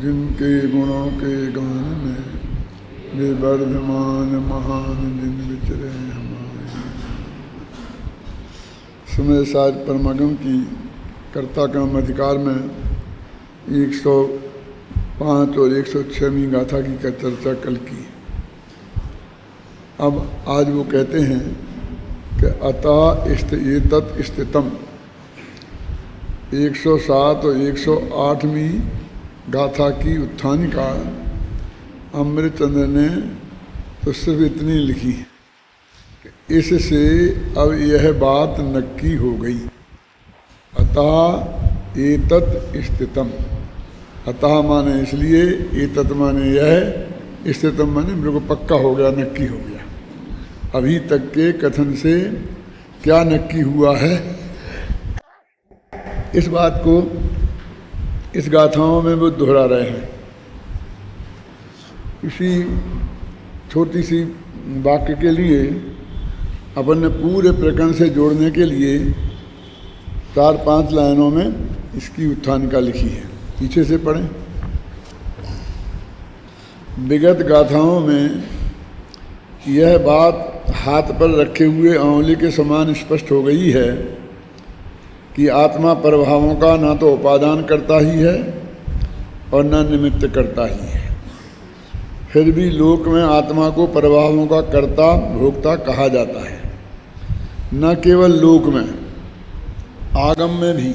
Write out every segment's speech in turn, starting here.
जिनके गुणों के गान में निर्वर्धमान महान जिन विचरे हमारे। समय साज परमागम की कर्ता क्रम अधिकार में 105 और 106वीं गाथा की चर्चा कल की। अब आज वो कहते हैं कि अतः एतत् स्थितम 107 और 108वीं गाथा की उत्थानिका अमृतचंद्र ने तो सिर्फ इतनी लिखी कि इससे अब यह बात नक्की हो गई। अतः एतत् स्थितम, अतः माने इसलिए, एतत् माने यह, स्थितम माने मेरे को पक्का हो गया, नक्की हो गया। अभी तक के कथन से क्या नक्की हुआ है, इस बात को इस गाथाओं में वो दोहरा रहे हैं। इसी छोटी सी वाक्य के लिए अपन ने पूरे प्रकरण से जोड़ने के लिए 4-5 लाइनों में इसकी उत्थानिका लिखी है। पीछे से पढ़ें। विगत गाथाओं में यह बात हाथ पर रखे हुए आंवले के समान स्पष्ट हो गई है कि आत्मा प्रभावों का ना तो उपादान करता ही है और न निमित्त करता ही है। फिर भी लोक में आत्मा को प्रभावों का कर्ता भोक्ता कहा जाता है। न केवल लोक में, आगम में भी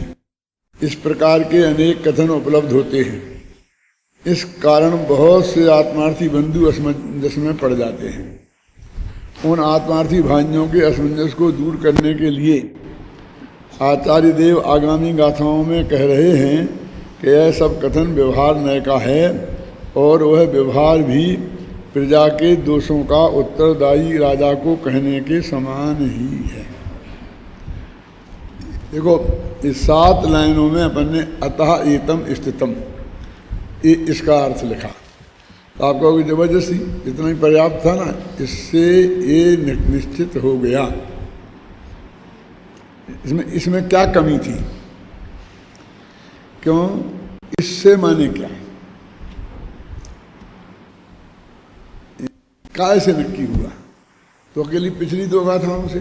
इस प्रकार के अनेक कथन उपलब्ध होते हैं। इस कारण बहुत से आत्मार्थी बंधु असमंजस में पड़ जाते हैं। उन आत्मार्थी भाइयों के असमंजस को दूर करने के लिए आचार्य देव आगामी गाथाओं में कह रहे हैं कि यह सब कथन व्यवहार नय का है और वह व्यवहार भी प्रजा के दोषों का उत्तरदायी राजा को कहने के समान ही है। देखो, इस 7 लाइनों में अपन ने अतः एतम स्थितम इसका अर्थ लिखा। तो आप कहोगे जबरदस्ती, इतना ही पर्याप्त था ना, इससे ये निश्चित हो गया। इसमें क्या कमी थी? क्यों? इससे माने क्या? काय से नक्की हुआ? तो अकेली पिछली 2 गाथाओं से,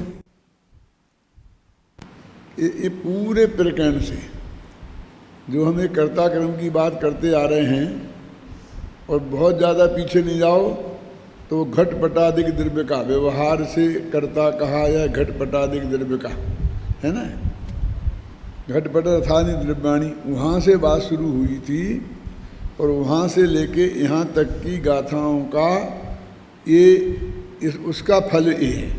ये पूरे प्रकरण से जो हमें कर्ता कर्म की बात करते आ रहे हैं, और बहुत ज़्यादा पीछे नहीं जाओ तो घटपटादिक द्रव्य का व्यवहार से कर्ता कहा या घटपटादिक द्रव्य का है ना, घटपट अर्थानि द्रव्याणी, वहाँ से बात शुरू हुई थी और वहाँ से लेके यहाँ तक की गाथाओं का ये उसका फल ये है।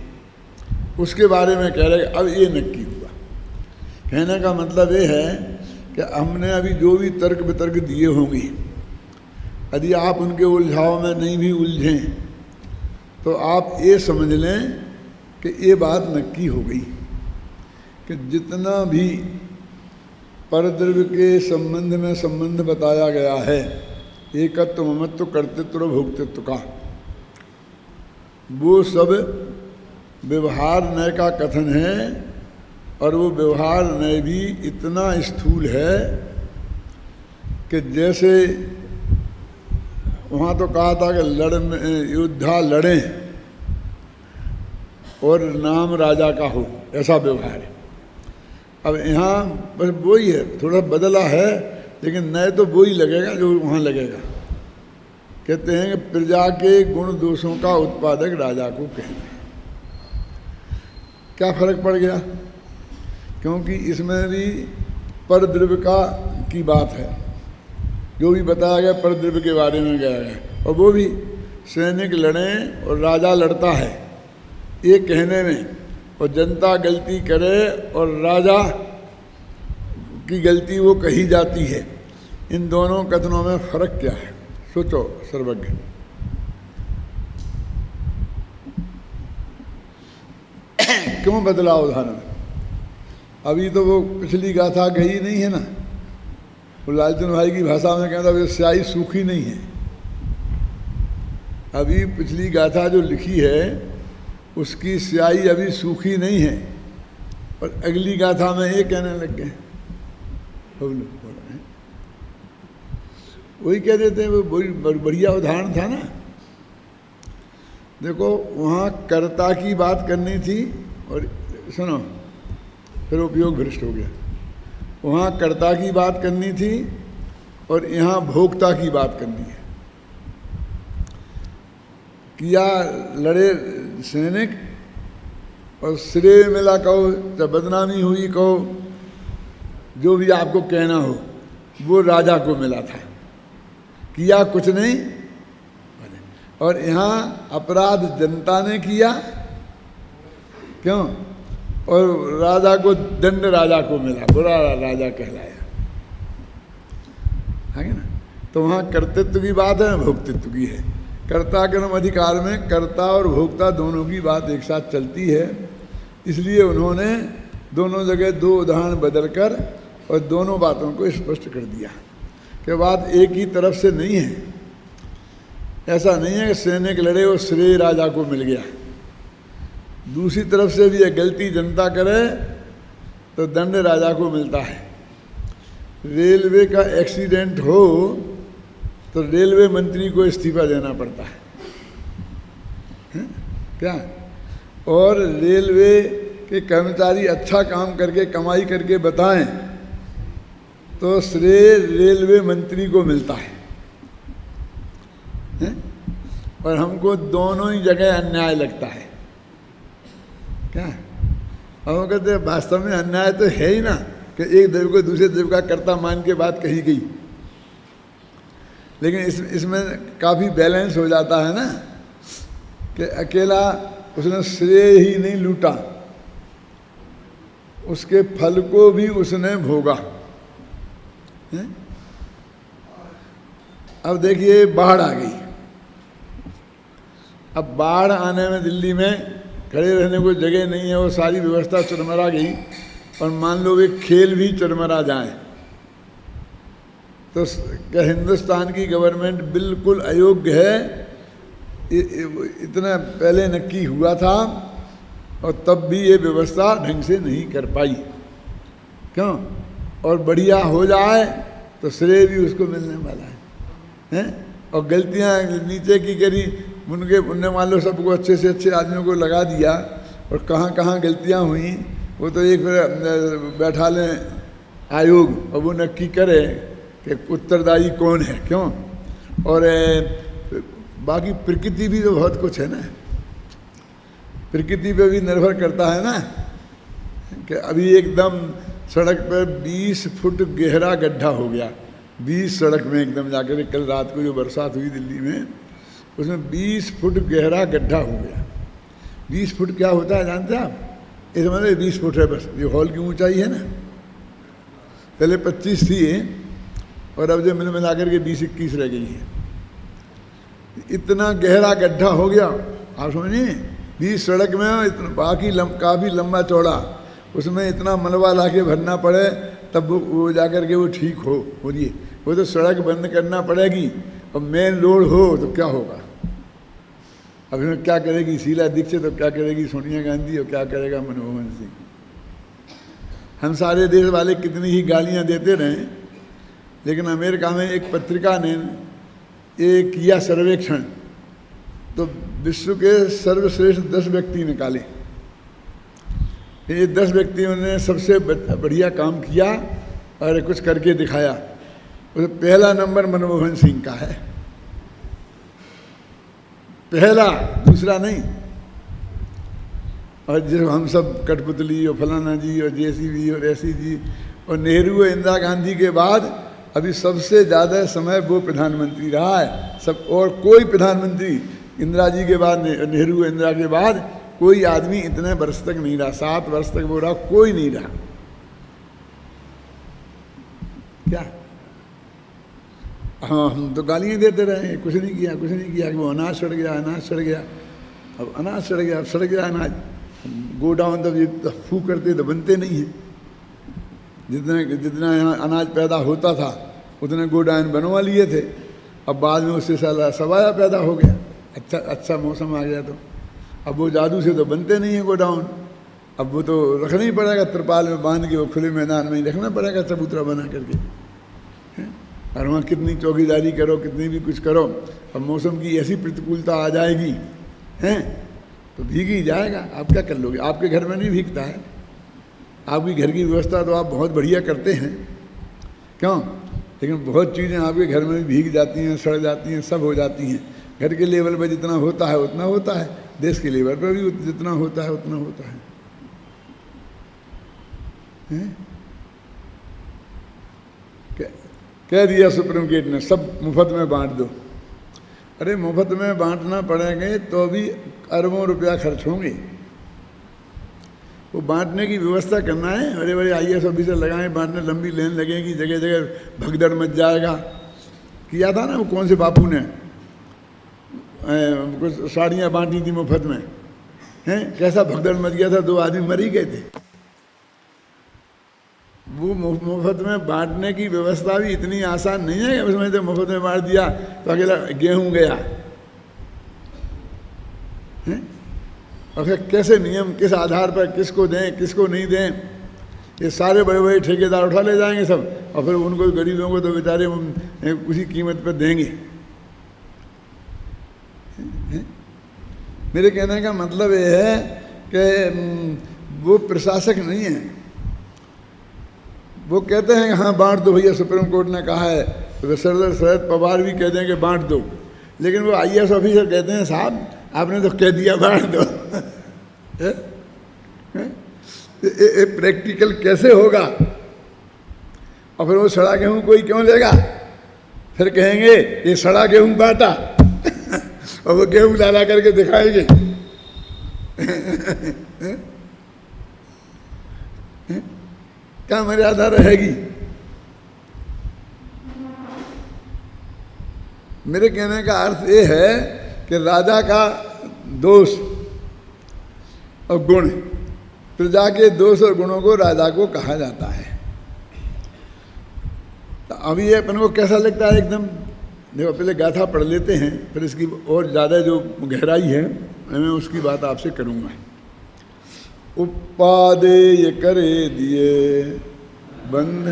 उसके बारे में कह रहे अब ये नक्की हुआ। कहने का मतलब ये है कि हमने अभी जो भी तर्क वितर्क दिए होंगे, यदि आप उनके उलझाव में नहीं भी उलझें तो आप ये समझ लें कि ये बात नक्की हो गई कि जितना भी परद्रव्य के संबंध में संबंध बताया गया है, एकत्व ममत्व कर्तृत्व और भोक्तृत्व का, वो सब व्यवहार नय का कथन है। और वो व्यवहार नय भी इतना स्थूल है कि जैसे वहाँ तो कहा था कि युद्धा लड़ें और नाम राजा का हो, ऐसा व्यवहार है। अब यहाँ बस वही है, थोड़ा बदला है, लेकिन नए तो वही लगेगा जो वहाँ लगेगा। कहते हैं कि प्रजा के गुण दोषों का उत्पादक राजा को कहना। क्या फर्क पड़ गया? क्योंकि इसमें भी परद्रव्य की बात है, जो भी बताया गया परद्रव्य के बारे में गया है, और वो भी सैनिक लड़ें और राजा लड़ता है ये कहने में, और जनता गलती करे और राजा की गलती वो कही जाती है। इन दोनों कथनों में फर्क क्या है? सोचो सर्वज्ञ। क्यों बदला उदाहरण? अभी तो वो पिछली गाथा गई नहीं है ना। वो लालचंद भाई की भाषा में कहता है स्याही सूखी नहीं है। अभी पिछली गाथा जो लिखी है उसकी स्याही अभी सूखी नहीं है, और अगली गाथा में ये कहने लग गए। वही कह देते हैं, वो बढ़िया उदाहरण था ना। देखो वहाँ कर्ता की बात करनी थी, और सुनो फिर उपयोग भ्रष्ट हो गया। वहाँ कर्ता की बात करनी थी और यहाँ भोक्ता की बात करनी है। किया लड़े सैनिक और श्रेय मिला कहो, जब बदनामी हुई कहो, जो भी आपको कहना हो, वो राजा को मिला था। किया कुछ नहीं, और यहाँ अपराध जनता ने किया, क्यों? और राजा को दंड राजा को मिला, बुरा राजा कहलाया, है ना। तो वहाँ कर्तृत्व की बात है, भोक्तृत्व की है। कर्ता कर्म अधिकार में कर्ता और भोक्ता दोनों की बात एक साथ चलती है। इसलिए उन्होंने दोनों जगह दो उदाहरण बदलकर और दोनों बातों को स्पष्ट कर दिया कि बात एक ही तरफ से नहीं है। ऐसा नहीं है कि सैनिक लड़े और श्रेय राजा को मिल गया, दूसरी तरफ से भी गलती जनता करे तो दंड राजा को मिलता है। रेलवे का एक्सीडेंट हो तो रेलवे मंत्री को इस्तीफा देना पड़ता है, क्या? और रेलवे के कर्मचारी अच्छा काम करके कमाई करके बताएं तो श्रेय रेलवे मंत्री को मिलता है। और हमको दोनों ही जगह अन्याय लगता है, क्या? हम कहते हैं वास्तव में अन्याय तो है ही ना कि एक देव को दूसरे देव का कर्ता मान के बात कही गई, लेकिन इसमें काफ़ी बैलेंस हो जाता है ना कि अकेला उसने श्रेय ही नहीं लूटा, उसके फल को भी उसने भोगा। अब देखिए बाढ़ आ गई। अब बाढ़ आने में दिल्ली में खड़े रहने को जगह नहीं है, वो सारी व्यवस्था चरमरा गई, और मान लो वे खेल भी चरमरा जाए तो क्या हिंदुस्तान की गवर्नमेंट बिल्कुल अयोग्य है? इतना पहले नक्की हुआ था और तब भी ये व्यवस्था ढंग से नहीं कर पाई, क्यों? और बढ़िया हो जाए तो श्रेय भी उसको मिलने वाला है? और गलतियां नीचे की करी, उनने मान लो सबको अच्छे से अच्छे आदमियों को लगा दिया, और कहाँ कहाँ गलतियां हुई वो तो एक बैठा लें आयोग और वो नक्की करे कि उत्तरदायी कौन है, क्यों? और बाकी प्रकृति भी तो बहुत कुछ है ना, प्रकृति पे भी निर्भर करता है ना कि अभी एकदम सड़क पर 20 फुट गहरा गड्ढा हो गया, 20 सड़क में एकदम जाकर, कल रात को जो बरसात हुई दिल्ली में उसमें 20 फुट गहरा गड्ढा हो गया। 20 फुट क्या होता है जानते हैं आप? इस मतलब 20 फुट है बस, ये हॉल की ऊंचाई है ना, पहले 25 थी और अब जो मिल मिला करके 20-21 रह गई है। इतना गहरा गड्ढा हो गया, आप समझिए 20 सड़क में, इतना बाकी काफ़ी लंबा चौड़ा, उसमें इतना मलबा ला के भरना पड़े तब वो जाकर के वो ठीक हो बोलिए। वो तो सड़क बंद करना पड़ेगी और मेन रोड हो तो क्या होगा? अब इसमें क्या करेगी शीला दीक्षित, तो क्या करेगी सोनिया गांधी, और क्या करेगा मनमोहन सिंह? हम सारे देश वाले कितनी ही गालियां देते रहे, लेकिन अमेरिका में एक पत्रिका ने ये किया सर्वेक्षण, तो विश्व के सर्वश्रेष्ठ 10 व्यक्ति निकाले। ये 10 व्यक्तियों ने सबसे बढ़िया काम किया और कुछ करके दिखाया। उसमें पहला नंबर मनमोहन सिंह का है, पहला, दूसरा नहीं। और जो हम सब कठपुतली और फलाना जी और जेसीबी और ऐसी जी और नेहरू और इंदिरा गांधी के बाद अभी सबसे ज़्यादा समय वो प्रधानमंत्री रहा है सब, और कोई प्रधानमंत्री इंदिरा जी के बाद, नेहरू और इंदिरा के बाद कोई आदमी इतने वर्ष तक नहीं रहा, 7 वर्ष तक वो रहा, कोई नहीं रहा। क्या? हाँ, हम तो गालियाँ देते रहे, कुछ नहीं किया, कुछ नहीं किया, कि वो अनाज सड़ गया, अनाज सड़ गया। अब अनाज सड़ गया, अब सड़ गया अनाज, गोडाउन तब ये फू करते तो बनते नहीं हैं। जितना यहाँ अनाज पैदा होता था उतने गोडाउन बनवा लिए थे, अब बाद में उससे साला सवाया पैदा हो गया, अच्छा मौसम आ गया तो अब वो जादू से तो बनते नहीं हैं गोडाउन। अब वो तो रखना ही पड़ेगा, तिरपाल में बांध के वो खुले मैदान में ही रखना पड़ेगा चबूतरा बना करके। और वहाँ कितनी चौकीदारी करो, कितनी भी कुछ करो, अब मौसम की ऐसी प्रतिकूलता आ जाएगी हैं तो भीग ही जाएगा। आप क्या कर लोगे? आपके घर में नहीं भीगता है, आपकी घर की व्यवस्था तो आप बहुत बढ़िया करते हैं, क्यों? लेकिन बहुत चीज़ें आपके घर में भी भीग जाती हैं, सड़ जाती हैं, सब हो जाती हैं। घर के लेवल पर जितना होता है उतना होता है, देश के लेवल पर भी जितना होता है उतना होता है। कह दिया सुप्रीम कोर्ट ने सब मुफ्त में बांट दो। अरे मुफ्त में बांटना पड़ेंगे तो भी अरबों रुपया खर्च होंगे, वो बांटने की व्यवस्था करना है। बड़े बड़े IAS ऑफिसर लगाएं बांटने, लंबी लाइन लगेगी, जगह जगह भगदड़ मच जाएगा। किया था ना वो कौन से बापू ने कुछ साड़ियाँ बांटी थी मुफ्त में, हैं कैसा भगदड़ मच गया था, 2 आदमी मर ही गए थे। वो मुफ्त में बांटने की व्यवस्था भी इतनी आसान नहीं है कि उसमें तो मुफ्त में बांट दिया तो अकेला गेहूं गया है। और फिर कैसे नियम, किस आधार पर किसको दें किसको नहीं दें, ये सारे बड़े बड़े ठेकेदार उठा ले जाएंगे सब, और फिर उनको गरीबों को तो बेचारे उसी कीमत पर देंगे। मेरे कहने का मतलब ये है कि वो प्रशासक नहीं है, वो कहते हैं कि हाँ बांट दो भैया, सुप्रीम कोर्ट ने कहा है, तो शरद पवार भी कहते हैं कि बांट दो, लेकिन वो IAS ऑफिसर कहते हैं साहब आपने तो कह दिया बांट दो। ये प्रैक्टिकल कैसे होगा? और फिर वो सड़ा गेहूं कोई क्यों लेगा? फिर कहेंगे ये सड़ा गेहूं बांटा और वो गेहूं डाला करके दिखाएंगे। क्या मर्यादा रहेगी? मेरे कहने का अर्थ ये है कि राजा का दोष और गुण, प्रजा के दोष और गुणों को राजा को कहा जाता है। तो अभी ये अपन को कैसा लगता है एकदम, देखो पहले गाथा पढ़ लेते हैं, फिर इसकी और ज़्यादा जो गहराई है मैं उसकी बात आपसे करूँगा। उपादेय करे दिए बंद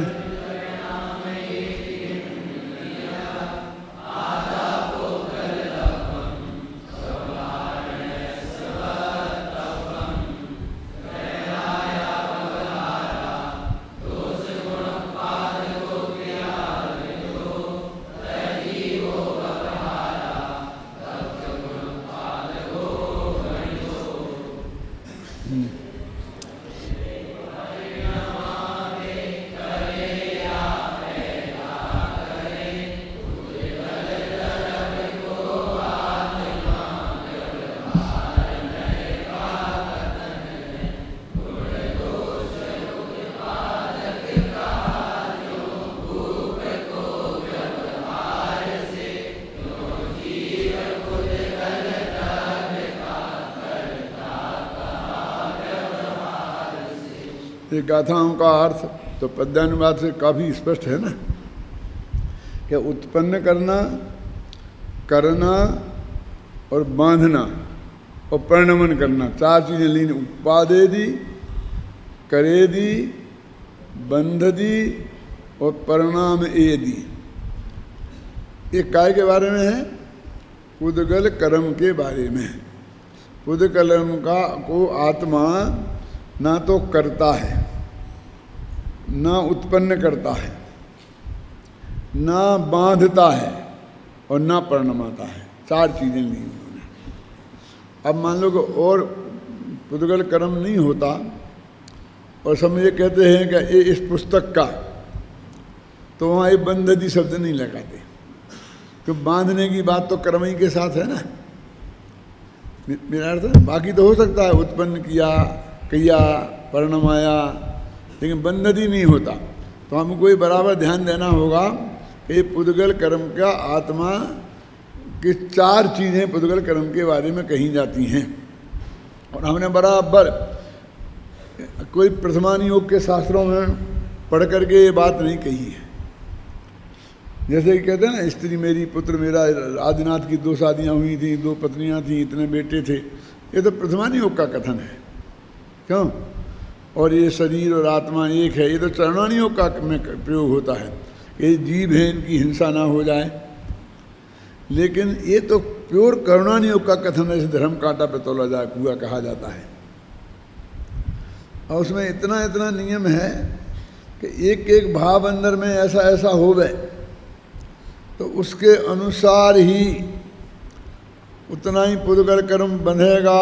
ये गाथाओं का अर्थ तो पद्यानुवाद से काफ़ी स्पष्ट है ना, कि उत्पन्न करना, करना और बांधना और परिणमन करना, 4 चीज़ें लीन। उपादे दी, करे दी, बंध दी और परिणाम ए दी। ये काय के बारे में है? पुद्गल कर्म के बारे में। पुद्गलम का को आत्मा ना तो करता है, ना उत्पन्न करता है, ना बांधता है और ना परिणमाता है। 4 चीज़ें ली उन्होंने। अब मान लो कि और पुद्गल कर्म नहीं होता और सब ये कहते हैं कि ये इस पुस्तक का, तो वहाँ ये बंधदी शब्द नहीं लगाते, तो बांधने की बात तो कर्म ही के साथ है ना। मेरा अर्थ है बाकी तो हो सकता है उत्पन्न किया, किया, परिणमाया, लेकिन बंधदी नहीं होता। तो हमको ये बराबर ध्यान देना होगा कि पुद्गल कर्म का आत्मा की 4 चीज़ें पुद्गल कर्म के बारे में कही जाती हैं। और हमने बराबर कोई प्रथमान योग के शास्त्रों में पढ़ करके ये बात नहीं कही है। जैसे कि कहते हैं ना, स्त्री मेरी पुत्र मेरा, आदिनाथ की 2 शादियाँ हुई थी, 2 पत्नियाँ थीं, इतने बेटे थे, ये तो प्रथमान योग का कथन है, क्यों? और ये शरीर और आत्मा एक है, ये तो चरणानी योग का में प्रयोग होता है। ये जीव हैं, इनकी हिंसा ना हो जाए। लेकिन ये तो प्योर करुणानियोग का कथन है, धर्म कांटा पे तोला जाए हुआ कहा जाता है। और उसमें इतना इतना नियम है कि एक एक भाव अंदर में ऐसा ऐसा हो गए तो उसके अनुसार ही उतना ही पुदगर कर्म बंधेगा,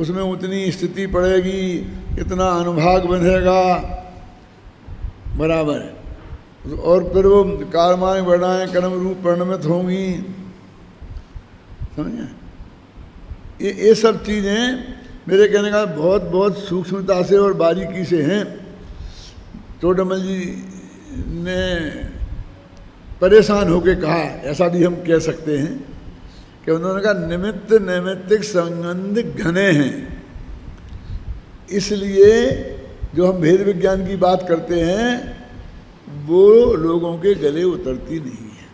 उसमें उतनी स्थिति पड़ेगी, इतना अनुभाग बंधेगा, बराबर है। और फिर वो कर्माएं बढ़ाएं कर्म रूप परिणमित होंगी, समझे। ये सब चीज़ें मेरे कहने का बहुत बहुत सूक्ष्मता से और बारीकी से हैं। टोडरमल जी ने परेशान होकर कहा, ऐसा भी हम कह सकते हैं कि उन्होंने कहा निमित्त नैमित्तिक संबंध घने हैं, इसलिए जो हम भेद विज्ञान की बात करते हैं वो लोगों के गले उतरती नहीं है,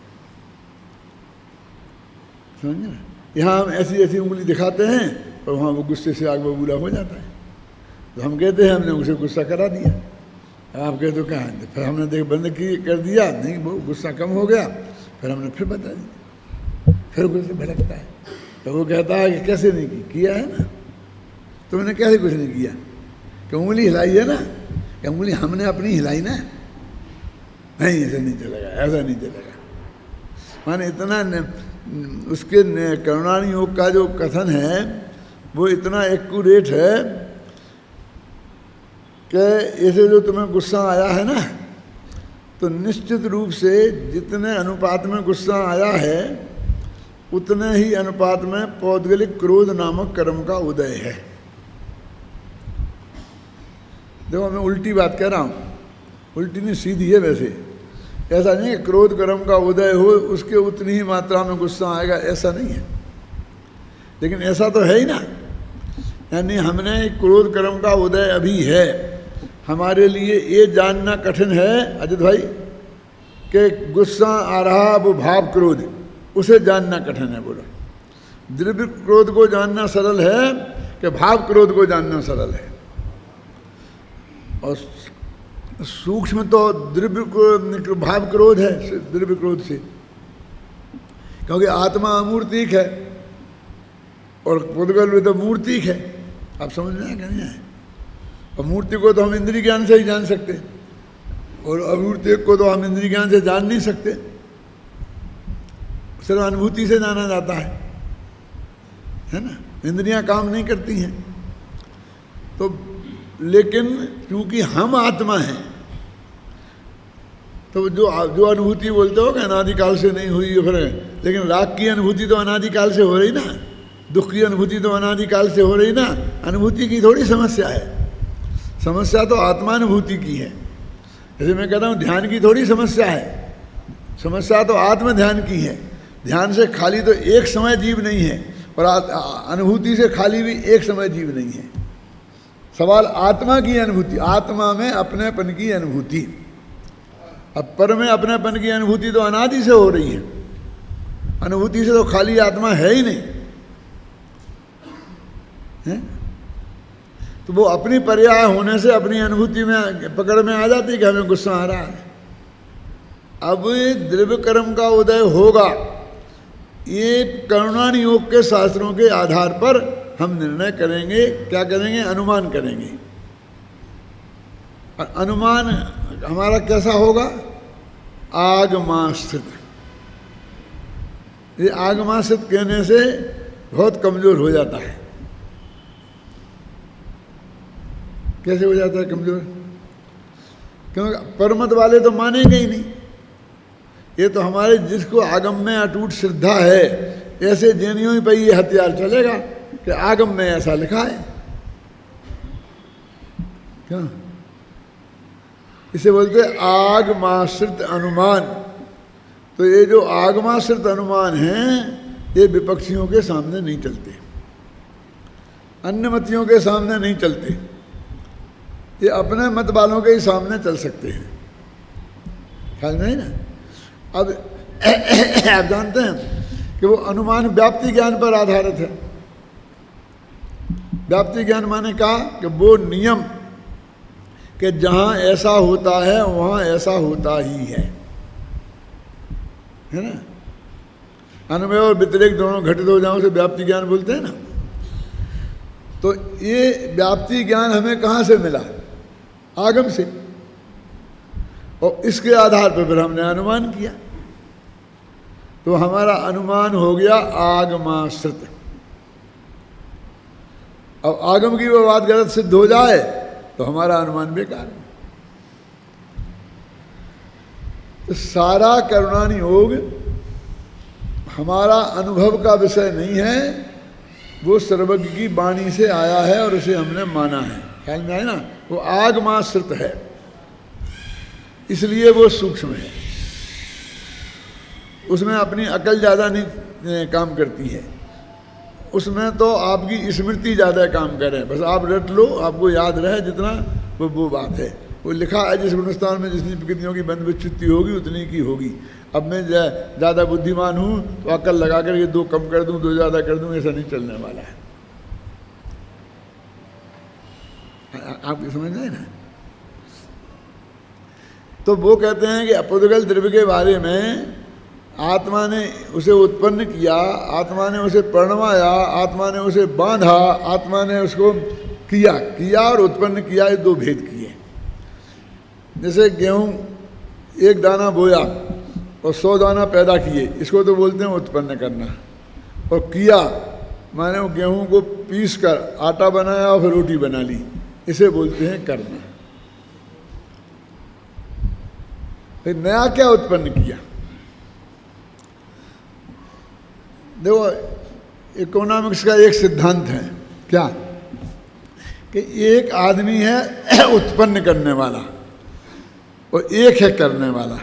समझे ना। यहाँ हम ऐसी ऐसी उंगली दिखाते हैं और वहाँ वो गुस्से से आग बबूला हो जाता है। तो हम कहते हैं हमने उसे गुस्सा करा दिया, आप कहते हो क्या है, फिर हमने देख बंद कर दिया, नहीं वो गुस्सा कम हो गया, फिर हमने फिर बता दिया, फिर गुस्से भड़कता है। तो वो कहता है कि कैसे नहीं किया है ना, तुमने कैसे कुछ नहीं किया, कि उंगली हिलाई है ना, कि उंगली हमने अपनी हिलाई ना, नहीं ऐसा नहीं चलेगा, ऐसा नहीं चलेगा। माने इतना उसके करुणानियोग का जो कथन है वो इतना एक्यूरेट है कि ऐसे जो तुम्हें गुस्सा आया है ना, तो निश्चित रूप से जितने अनुपात में गुस्सा आया है उतने ही अनुपात में पौद्गलिक क्रोध नामक कर्म का उदय है। देखो मैं उल्टी बात कह रहा हूँ, उल्टी नहीं सीधी है वैसे। ऐसा नहीं है क्रोध कर्म का उदय हो उसके उतनी ही मात्रा में गुस्सा आएगा, ऐसा नहीं है। लेकिन ऐसा तो है ही ना, यानी हमने क्रोध कर्म का उदय अभी है, हमारे लिए ये जानना कठिन है अजित भाई कि गुस्सा आ रहा वो भाव क्रोध, उसे जानना कठिन है। बोलो द्रव्य क्रोध को जानना सरल है कि भाव क्रोध को जानना सरल है। और सूक्ष्म तो द्रव्य भाव क्रोध है द्रव्य क्रोध से, क्योंकि आत्मा अमूर्तिक है और पुद्गल तो मूर्तिक है। आप समझ में आया नहीं है। और मूर्ति को तो हम इंद्रिय ज्ञान से ही जान सकते और अमूर्तिक को तो हम इंद्रिय ज्ञान से जान नहीं सकते, सिर्फ अनुभूति से जाना जाता है ना। इंद्रियां काम नहीं करती हैं। तो लेकिन क्योंकि हम आत्मा हैं तो जो अनुभूति बोलते हो कि अनादिकाल से नहीं हुई फिर, लेकिन राग की अनुभूति तो अनादिकाल से हो रही ना, दुख की अनुभूति तो अनादिकाल से हो रही ना। अनुभूति की थोड़ी समस्या है, समस्या तो आत्मानुभूति की है। जैसे मैं कहता हूँ ध्यान की थोड़ी समस्या है, समस्या तो आत्म ध्यान की है। ध्यान से खाली तो एक समय जीव नहीं है और अनुभूति से खाली भी एक समय जीव नहीं है। सवाल आत्मा की अनुभूति, आत्मा में अपनेपन की अनुभूति। अब पर में अपनेपन की अनुभूति तो अनादि से हो रही है, अनुभूति से तो खाली आत्मा है ही नहीं है? तो वो अपनी पर्याय होने से अपनी अनुभूति में पकड़ में आ जाती है कि हमें गुस्सा आ रहा है। अब द्रव्य कर्म का उदय होगा, ये करुणानियोग के शास्त्रों के आधार पर हम निर्णय करेंगे। क्या करेंगे? अनुमान करेंगे। और अनुमान हमारा कैसा होगा? आगमाश्रित। ये आगमाश्रित कहने से बहुत कमजोर हो जाता है। कैसे हो जाता है कमजोर? क्योंकि परमत वाले तो मानेंगे ही नहीं। ये तो हमारे जिसको आगम में अटूट श्रद्धा है, ऐसे जैनियों ही पर ये हथियार चलेगा कि आगम में ऐसा लिखा है। क्या इसे बोलते हैं? आगमाश्रित अनुमान। तो ये जो आगमाश्रित अनुमान हैं ये विपक्षियों के सामने नहीं चलते, अन्य मतियों के सामने नहीं चलते, ये अपने मत वालों के ही सामने चल सकते हैं। ख्याल नहीं ना। अब आप जानते हैं कि वो अनुमान व्याप्ति ज्ञान पर आधारित है। व्याप्ति ज्ञान माने कहा कि वो नियम कि जहाँ ऐसा होता है वहाँ ऐसा होता ही है। है ना। अन्वय और व्यतिरेक दोनों घटित हो जाओ से व्याप्ति ज्ञान बोलते हैं ना। तो ये व्याप्ति ज्ञान हमें कहाँ से मिला? आगम से। और इसके आधार पर फिर हमने अनुमान किया, तो हमारा अनुमान हो गया आगमाश्रित। अब आगम की वो बात गलत सिद्ध हो जाए तो हमारा अनुमान बेकार है। तो सारा करुणानि योग हमारा अनुभव का विषय नहीं है, वो सर्वज्ञ की वाणी से आया है और उसे हमने माना है। ख्याल में आए ना, वो आगमाश्रित है, इसलिए वो सूक्ष्म है। उसमें अपनी अकल ज़्यादा नहीं काम करती है, उसमें तो आपकी स्मृति ज़्यादा काम करे। बस आप रट लो, आपको याद रहे जितना, वो बात है। वो लिखा है जिस गुणस्थान में जितनी प्रकृतियों की बंद विच्युति होगी उतनी की होगी। अब मैं ज़्यादा बुद्धिमान हूँ तो अकल लगा कर ये 2 कम कर दूँ, 2 ज़्यादा कर दूँ, ऐसा नहीं चलने वाला है। आप समझ रहे हैं ना। तो वो कहते हैं कि अपुद्गल द्रव्य के बारे में आत्मा ने उसे उत्पन्न किया, आत्मा ने उसे प्रणवाया, आत्मा ने उसे बांधा, आत्मा ने उसको किया और उत्पन्न किया, ये 2 भेद किए। जैसे गेहूं 1 दाना बोया और 100 दाना पैदा किए, इसको तो बोलते हैं उत्पन्न करना। और किया माने वो गेहूं को पीस कर आटा बनाया और फिर रोटी बना ली, इसे बोलते हैं करना। फिर नया क्या उत्पन्न किया? देखो इकोनॉमिक्स का एक सिद्धांत है क्या, कि एक आदमी है उत्पन्न करने वाला और एक है करने वाला।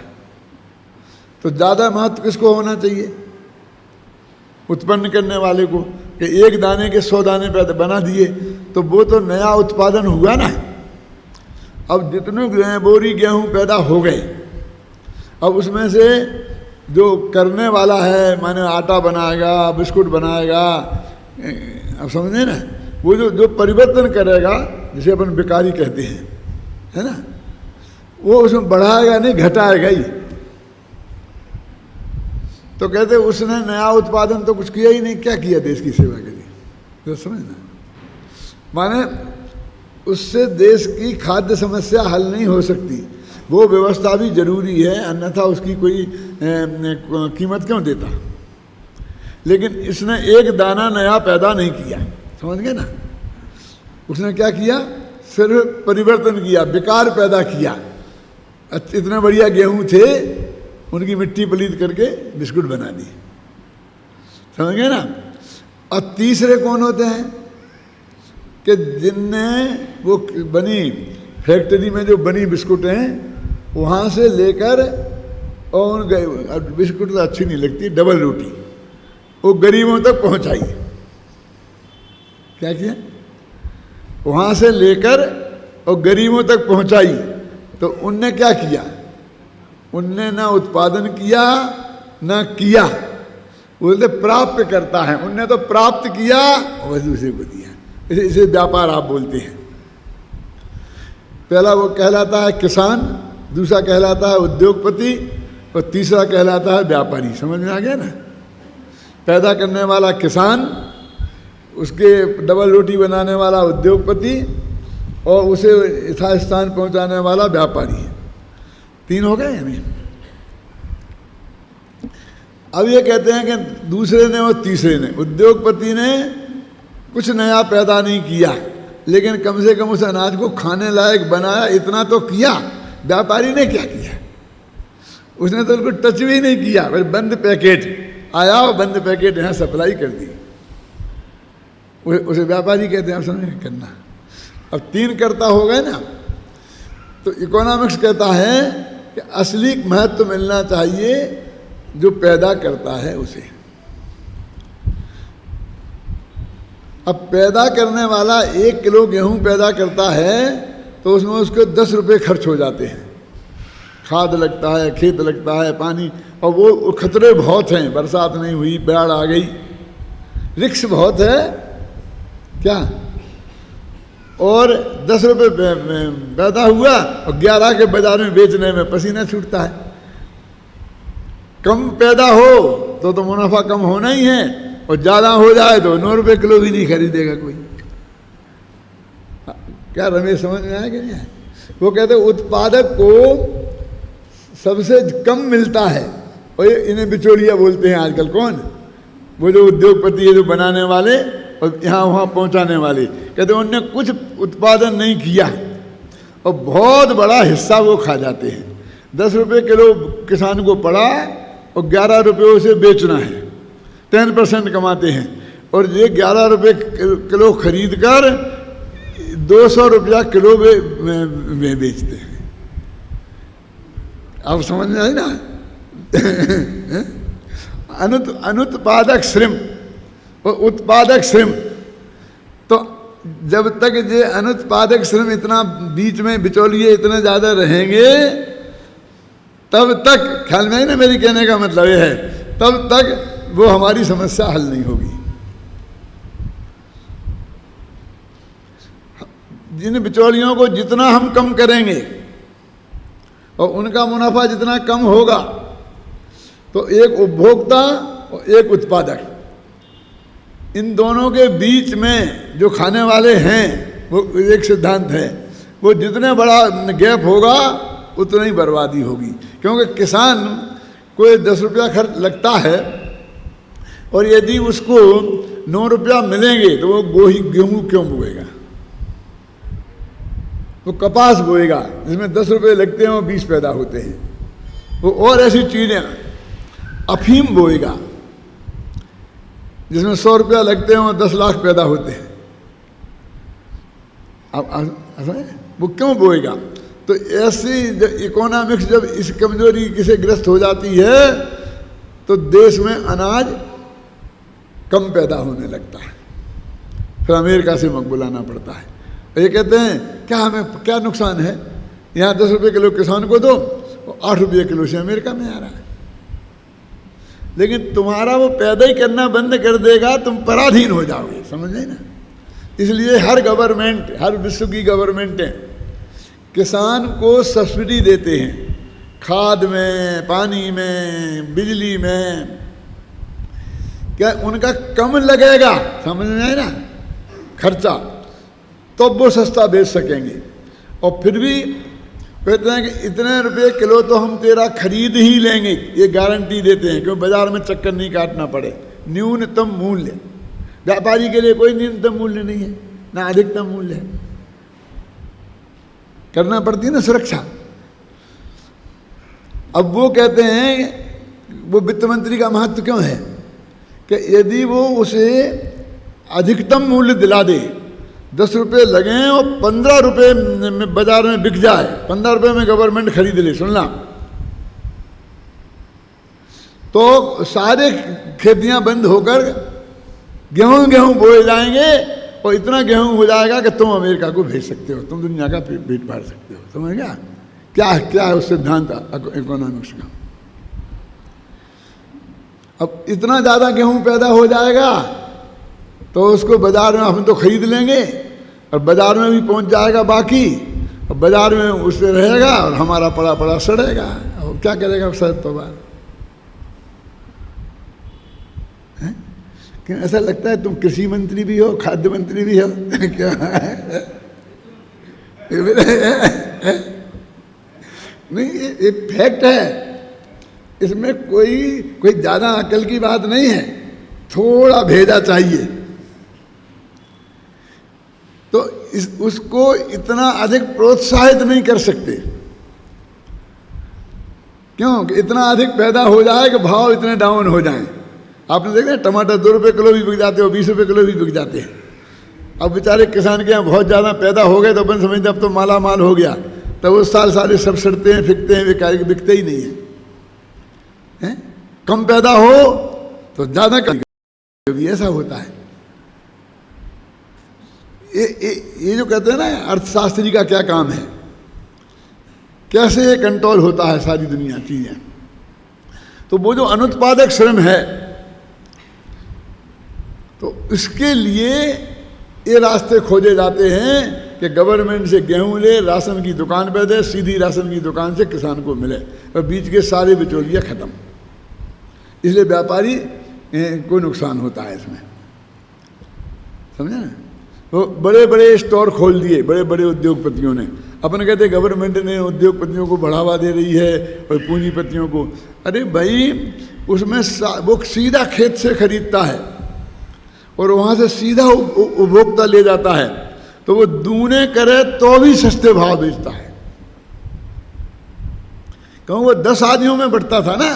तो ज़्यादा महत्व किसको होना चाहिए? उत्पन्न करने वाले को। कि 1 दाने के 100 दाने पैदा बना दिए तो वो तो नया उत्पादन हुआ ना। अब जितने बोरी गेहूं पैदा हो गए, अब उसमें से जो करने वाला है, माने आटा बनाएगा, बिस्कुट बनाएगा, अब समझे ना, वो जो परिवर्तन करेगा, जिसे अपन बेकारी कहते हैं, है ना, वो उसमें बढ़ाएगा नहीं, घटाएगा ही। तो कहते उसने नया उत्पादन तो कुछ किया ही नहीं, क्या किया देश की सेवा के लिए? तो समझना, माने उससे देश की खाद्य समस्या हल नहीं हो सकती। वो व्यवस्था भी जरूरी है, अन्यथा उसकी कोई कीमत क्यों देता। लेकिन इसने 1 दाना नया पैदा नहीं किया, समझ गए ना। उसने क्या किया? सिर्फ परिवर्तन किया, विकार पैदा किया। इतने बढ़िया गेहूं थे, उनकी मिट्टी पलीत करके बिस्कुट बना दी, समझ गए ना। और तीसरे कौन होते हैं? कि जिनने वो बनी फैक्ट्री में जो बनी बिस्कुट हैं, वहाँ से लेकर और उन बिस्कुट तो अच्छी नहीं लगती, डबल रोटी वो गरीबों तक पहुँचाई। क्या किया? वहाँ से लेकर और गरीबों तक पहुँचाई। तो उनने क्या किया? उनने ना उत्पादन किया ना किया, बोलते प्राप्त करता है। उनने तो प्राप्त किया और दूसरे को दिया। इसे व्यापार आप बोलते हैं। पहला वो कहलाता है किसान, दूसरा कहलाता है उद्योगपति और तीसरा कहलाता है व्यापारी। समझ में आ गया ना। पैदा करने वाला किसान, उसके डबल रोटी बनाने वाला उद्योगपति और उसे यथास्थान पहुंचाने वाला व्यापारी है। 3 हो गए हमें। अब ये कहते हैं कि दूसरे ने और तीसरे ने, उद्योगपति ने कुछ नया पैदा नहीं किया, लेकिन कम से कम उस अनाज को खाने लायक बनाया, इतना तो किया। व्यापारी ने क्या किया? उसने तो उनको टच भी नहीं किया, फिर बंद पैकेट आया और बंद पैकेट यहाँ सप्लाई कर दी। उसे व्यापारी कहते हैं। आप समझ करना। अब 3 कर्ता हो गए ना। तो इकोनॉमिक्स कहता है कि असली महत्व मिलना चाहिए जो पैदा करता है उसे। अब पैदा करने वाला 1 किलो गेहूं पैदा करता है तो उसमें उसके 10 रुपये खर्च हो जाते हैं। खाद लगता है, खेत लगता है, पानी, और वो खतरे बहुत हैं। बरसात नहीं हुई, बाढ़ आ गई, रिस्क बहुत है क्या। और 10 रुपये पैदा हुआ और 11 के बाजार में बेचने में पसीना छूटता है। कम पैदा हो तो मुनाफा कम होना ही है, और ज़्यादा हो जाए तो 9 रुपये किलो भी नहीं खरीदेगा कोई। क्या रमेश समझ में आया कि नहीं आया? वो कहते उत्पादक को सबसे कम मिलता है, और इन्हें बिचौलिया बोलते हैं आजकल। कौन? वो जो उद्योगपति है, जो बनाने वाले और यहाँ वहाँ पहुँचाने वाले। कहते उनने कुछ उत्पादन नहीं किया और बहुत बड़ा हिस्सा वो खा जाते हैं। 10 रुपये किलो किसान को पड़ा और 11 रुपये उसे बेचना है, 10% कमाते हैं। और ये 11 रुपये किलो खरीद कर 200 रुपया किलो में बेचते हैं। आप समझ में आई ना? अनुत्पादक श्रम और उत्पादक श्रम। तो जब तक ये अनुत्पादक श्रम इतना बीच में बिचौलिए इतने ज़्यादा रहेंगे, तब तक, ख्याल में आई ना मेरी कहने का मतलब ये है, तब तक वो हमारी समस्या हल नहीं होगी। जिन बिचौलियों को जितना हम कम करेंगे और उनका मुनाफा जितना कम होगा, तो एक उपभोक्ता और एक उत्पादक, इन दोनों के बीच में जो खाने वाले हैं, वो एक सिद्धांत है, वो जितने बड़ा गैप होगा उतना ही बर्बादी होगी। क्योंकि किसान को 10 रुपया खर्च लगता है, और यदि उसको 9 रुपया मिलेंगे तो वो गेहूँ क्यों बोएगा? वो कपास बोएगा जिसमें 10 रुपये लगते हैं और 20 पैदा होते हैं। वो और ऐसी चीज़ें, अफीम बोएगा जिसमें 100 रुपया लगते हैं और 10 लाख पैदा होते हैं। अब वो क्यों बोएगा? तो ऐसी इकोनॉमिक्स जब इस कमजोरी से ग्रस्त हो जाती है, तो देश में अनाज कम पैदा होने लगता है, फिर अमेरिका से बुलाना पड़ता है। ये कहते हैं क्या हमें क्या नुकसान है, यहाँ 10 रुपये किलो किसान को दो, 8 रुपये किलो से अमेरिका में आ रहा है। लेकिन तुम्हारा वो पैदा ही करना बंद कर देगा, तुम पराधीन हो जाओगे। समझ गए ना? इसलिए हर गवर्नमेंट, हर विश्व की गवर्नमेंटें किसान को सब्सिडी देते हैं, खाद में, पानी में, बिजली में। क्या उनका कम लगेगा, समझ में आए ना, खर्चा, तो वो सस्ता बेच सकेंगे। और फिर भी कहते हैं कि इतने रुपये किलो तो हम तेरा खरीद ही लेंगे, ये गारंटी देते हैं, क्योंकि बाजार में चक्कर नहीं काटना पड़े। न्यूनतम मूल्य, व्यापारी के लिए कोई न्यूनतम मूल्य नहीं है, ना अधिकतम मूल्य है, करना पड़ती है ना सुरक्षा। अब वो कहते हैं, वो वित्त मंत्री का महत्व क्यों है कि यदि वो उसे अधिकतम मूल्य दिला दे, 10 रुपये लगें और 15 रुपये में बाजार में बिक जाए, 15 रुपये में गवर्नमेंट खरीद ले, सुनना, तो सारे खेतियां बंद होकर गेहूं बोए जाएंगे, और इतना गेहूं हो जाएगा कि तुम अमेरिका को भेज सकते हो, तुम दुनिया का पेट भर सकते हो। समझ गया? क्या है उस सिद्धांत इकोनॉमिक्स का। अब इतना ज़्यादा गेहूं पैदा हो जाएगा तो उसको बाजार में हम तो खरीद लेंगे, और बाजार में भी पहुंच जाएगा बाकी, और बाजार में उससे रहेगा और हमारा पड़ा पड़ा सड़ेगा। और क्या करेगा शरद पवार? क्यों ऐसा लगता है तुम कृषि मंत्री भी हो, खाद्य मंत्री भी हो? क्या नहीं, ये फैक्ट है, इसमें कोई ज़्यादा अकल की बात नहीं है, थोड़ा भेजा चाहिए। तो उसको इतना अधिक प्रोत्साहित नहीं कर सकते, क्यों? कि इतना अधिक पैदा हो जाए कि भाव इतने डाउन हो जाएं। आपने देखा टमाटर 2 रुपये किलो भी बिक जाते हैं और 20 रुपये किलो भी बिक जाते हैं। अब बेचारे किसान के यहाँ बहुत ज़्यादा पैदा हो गए तो अपन समझते अब तो माला माल हो गया, तब उस साल सारे सब सड़ते हैं, फिकते हैं, बिकते ही नहीं है। कम पैदा हो तो ज़्यादा कभी ऐसा होता है। ये जो कहते हैं ना अर्थशास्त्री का क्या काम है, कैसे ये कंट्रोल होता है सारी दुनिया चीज़ें। तो वो जो अनुत्पादक श्रम है, तो इसके लिए ये रास्ते खोजे जाते हैं कि गवर्नमेंट से गेहूं ले, राशन की दुकान पे दे, सीधी राशन की दुकान से किसान को मिले, और बीच के सारे बिचौलिया खत्म। इसलिए व्यापारी को नुकसान होता है इसमें, समझे ना। तो बड़े बड़े स्टोर खोल दिए बड़े बड़े उद्योगपतियों ने। अपन कहते गवर्नमेंट ने उद्योगपतियों को बढ़ावा दे रही है और पूंजीपतियों को। अरे भाई उसमें वो सीधा खेत से खरीदता है और वहाँ से सीधा उपभोक्ता ले जाता है, तो वो दूने करे तो भी सस्ते भाव बेचता है। क्यों, वो 10 आदमियों में बढ़ता था ना,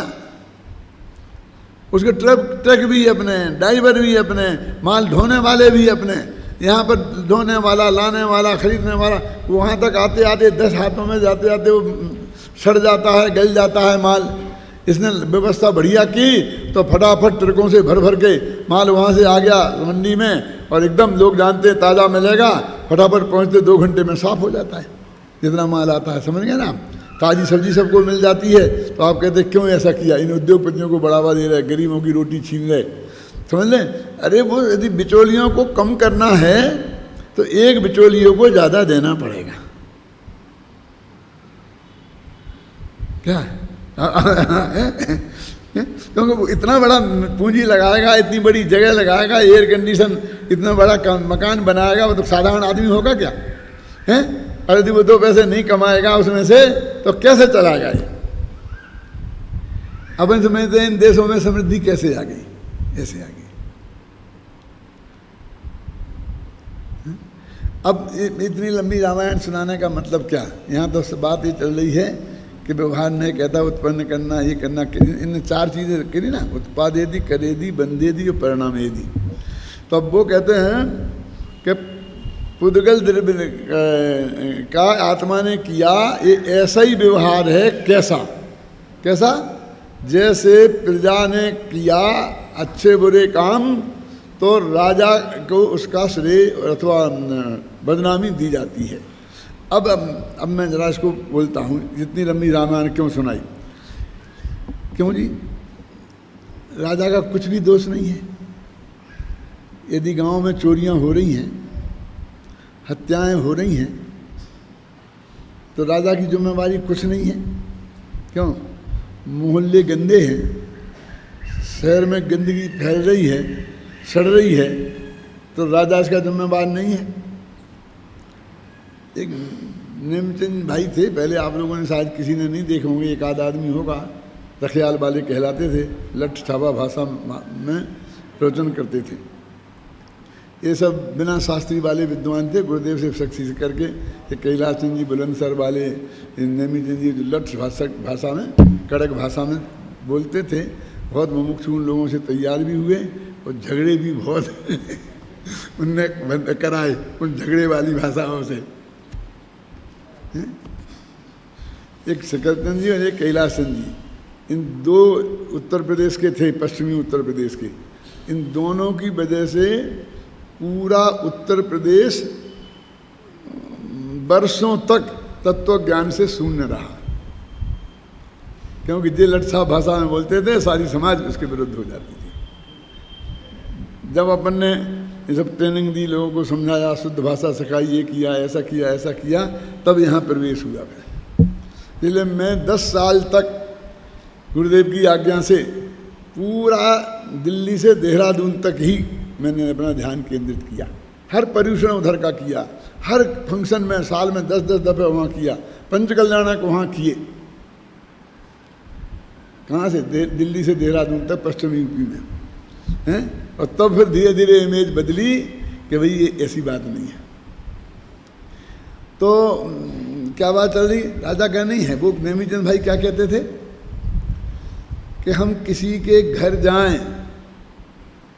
उसके ट्रक भी अपने, ड्राइवर भी अपने, माल ढोने वाले भी अपने, यहाँ पर ढोने वाला, लाने वाला, खरीदने वाला। वहाँ तक आते आते 10 हाथों में जाते जाते वो सड़ जाता है, गल जाता है माल। इसने व्यवस्था बढ़िया की तो फटाफट ट्रकों से भर भर के माल वहाँ से आ गया मंडी में, और एकदम लोग जानते ताज़ा मिलेगा, फटाफट पहुँचते 2 घंटे में साफ हो जाता है जितना माल आता है, समझ गए ना। ताज़ी सब्जी सबको मिल जाती है। तो आप कहते क्यों ऐसा किया, इन उद्योगपतियों को बढ़ावा दे रहे, गरीबों की रोटी छीन रहे, समझ लें। अरे वो यदि बिचौलियों को कम करना है तो एक बिचौलियों को ज़्यादा देना पड़ेगा, क्या क्योंकि वो इतना बड़ा पूंजी लगाएगा, इतनी बड़ी जगह लगाएगा, एयर कंडीशन, इतना बड़ा मकान बनाएगा, वो तो साधारण आदमी होगा क्या है। और यदि वो 2 पैसे नहीं कमाएगा उसमें से तो कैसे चलाएगा ये। अपन समझते हैं इन देशों में समृद्धि कैसे आ गई, ऐसे आ गई। अब इतनी लंबी रामायण सुनाने का मतलब क्या, यहाँ तो बात ये चल रही है कि व्यवहार ने कहता उत्पन्न करना, ये करना, इन 4 चीज़ें करी ना, उत्पादेदि, करेदि, बंदेदि और परिणामेदि। तो अब वो कहते हैं कि पुद्गल द्रव्य का आत्मा ने किया, ये ऐसा ही व्यवहार है। कैसा कैसा, जैसे प्रजा ने किया अच्छे बुरे काम तो राजा को उसका श्रेय अथवा बदनामी दी जाती है। अब मैं जरा इसको बोलता हूँ, जितनी लंबी रामायण क्यों सुनाई। क्यों जी, राजा का कुछ भी दोष नहीं है। यदि गांव में चोरियां हो रही हैं, हत्याएं हो रही हैं, तो राजा की जिम्मेवारी कुछ नहीं है। क्यों, मोहल्ले गंदे हैं, शहर में गंदगी फैल रही है, सड़ रही है, तो राजा इसका जिम्मेवार नहीं है। एक नेमचंद भाई थे, पहले आप लोगों ने शायद किसी ने नहीं देखे होंगे, एक आध आदमी होगा, रखियाल वाले कहलाते थे, लठ छापा भाषा में प्रवचन करते थे। ये सब बिना शास्त्री वाले विद्वान थे, गुरुदेव से शक्ति करके। ये कैलाश चंद जी बुलंदसर वाले, नेमीचंद जी लठ भाषा में, कड़क भाषा में बोलते थे। बहुत मुमुक्षु उन लोगों से तैयार भी हुए और झगड़े भी बहुत उनने कराए उन झगड़े वाली भाषाओं से। एक शकरचंद जी और एक कैलाश चंद जी, इन 2 उत्तर प्रदेश के थे, पश्चिमी उत्तर प्रदेश के। इन दोनों की वजह से पूरा उत्तर प्रदेश वर्षों तक तत्व ज्ञान से शून्य रहा, क्योंकि जो लठसा भाषा में बोलते थे सारी समाज उसके विरुद्ध हो जाती थी। जब अपन ने ये सब ट्रेनिंग दी, लोगों को समझाया, शुद्ध भाषा सिखाई, ये किया, ऐसा किया, ऐसा किया, तब यहाँ प्रवेश हुआ है। इसलिए मैं 10 साल तक गुरुदेव की आज्ञा से पूरा दिल्ली से देहरादून तक ही मैंने अपना ध्यान केंद्रित किया। हर पर्यूषण उधर का किया, हर फंक्शन में साल में 10-10 दफे वहाँ किया, पंचकल्याणक वहाँ किए। कहाँ से, दिल्ली से देहरादून तक, पश्चिमी यूपी में हैं। और तब फिर धीरे धीरे इमेज बदली कि भाई ये ऐसी बात नहीं है। तो क्या बात चल रही, राजा का नहीं है। वो नेमीचंद भाई क्या कहते थे कि हम किसी के घर जाएं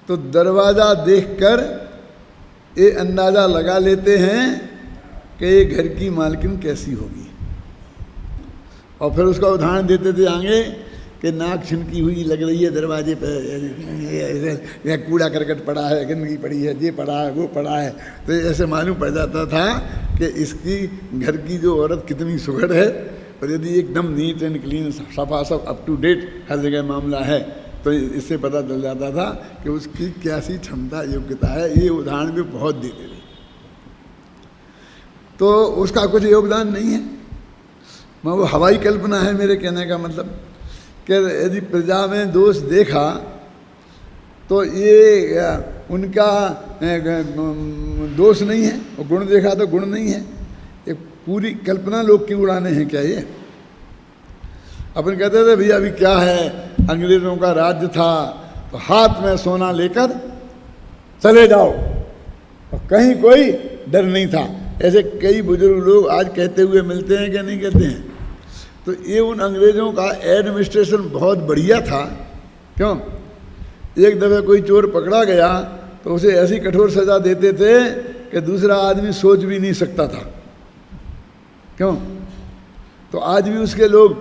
तो दरवाज़ा देखकर ये अंदाज़ा लगा लेते हैं कि ये घर की मालकिन कैसी होगी। और फिर उसका उदाहरण देते थे आगे कि नाक छिनकी हुई लग रही है दरवाजे पर, या कूड़ा करकट पड़ा है, गंदगी पड़ी है, ये पड़ा है, वो पड़ा है। तो ऐसे मालूम पड़ जाता था कि इसकी घर की जो औरत कितनी सुघड़ है। और यदि एकदम नीट एंड क्लीन, सफा सब अप टू डेट हर जगह मामला है, तो इससे पता चल जाता था कि उसकी कैसी क्षमता, योग्यता है। ये उदाहरण भी बहुत देते थे। तो उसका कुछ योगदान नहीं है, मैं वो हवाई कल्पना है मेरे कहने का मतलब। कि यदि प्रजा में दोष देखा तो ये उनका दोष नहीं है, और गुण देखा तो गुण नहीं है। एक पूरी कल्पना लोग की उड़ाने हैं क्या ये? अपन कहते थे भैया अभी क्या है, अंग्रेजों का राज्य था तो हाथ में सोना लेकर चले जाओ, और कहीं कोई डर नहीं था। ऐसे कई बुजुर्ग लोग आज कहते हुए मिलते हैं कि नहीं कहते हैं? तो ये उन अंग्रेज़ों का एडमिनिस्ट्रेशन बहुत बढ़िया था। क्यों? एक दफ़े कोई चोर पकड़ा गया तो उसे ऐसी कठोर सज़ा देते थे कि दूसरा आदमी सोच भी नहीं सकता था। क्यों? तो आज भी उसके लोग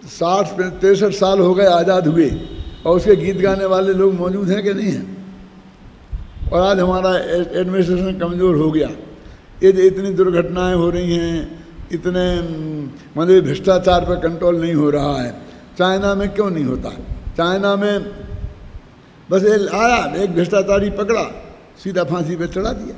60-63 साल हो गए आज़ाद हुए, और उसके गीत गाने वाले लोग मौजूद हैं कि नहीं हैं? और आज हमारा एडमिनिस्ट्रेशन कमज़ोर हो गया। ये इतनी दुर्घटनाएं हो रही हैं, इतने मतलब भ्रष्टाचार पर कंट्रोल नहीं हो रहा है। चाइना में क्यों नहीं होता? चाइना में बस आया एक भ्रष्टाचारी पकड़ा, सीधा फांसी पे चढ़ा दिया,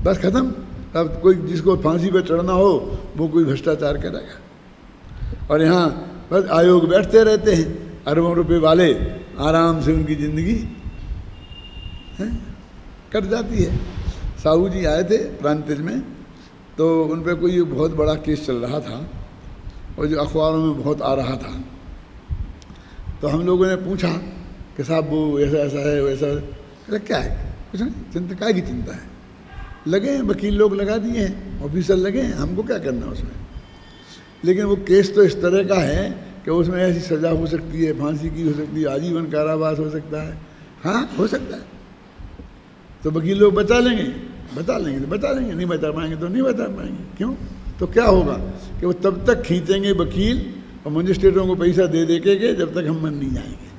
बस ख़त्म। अब कोई जिसको फांसी पे चढ़ना हो वो कोई भ्रष्टाचार करेगा। और यहाँ बस आयोग बैठते रहते हैं, अरबों रुपए वाले, आराम से उनकी ज़िंदगी कट जाती है। साहू जी आए थे प्रांतिज में, तो उन पर कोई बहुत बड़ा केस चल रहा था और जो अखबारों में बहुत आ रहा था। तो हम लोगों ने पूछा कि साहब वो ऐसा ऐसा है वैसा, अरे क्या है? कुछ नहीं, चिंता काय की चिंता है? लगे हैं वकील लोग, लगा दिए हैं ऑफिसर, लगे हैं, हमको क्या करना उसमें। लेकिन वो केस तो इस तरह का है कि उसमें ऐसी सज़ा हो सकती है, फांसी की हो सकती है, आजीवन कारावास हो सकता है। हाँ हो सकता है। तो वकील लोग बचा लेंगे तो बचा लेंगे, नहीं बचा पाएंगे तो नहीं बचा पाएंगे। क्यों? तो क्या होगा कि वो तब तक खींचेंगे वकील और मजिस्ट्रेटों को पैसा दे दे के जब तक हम मन नहीं जाएंगे।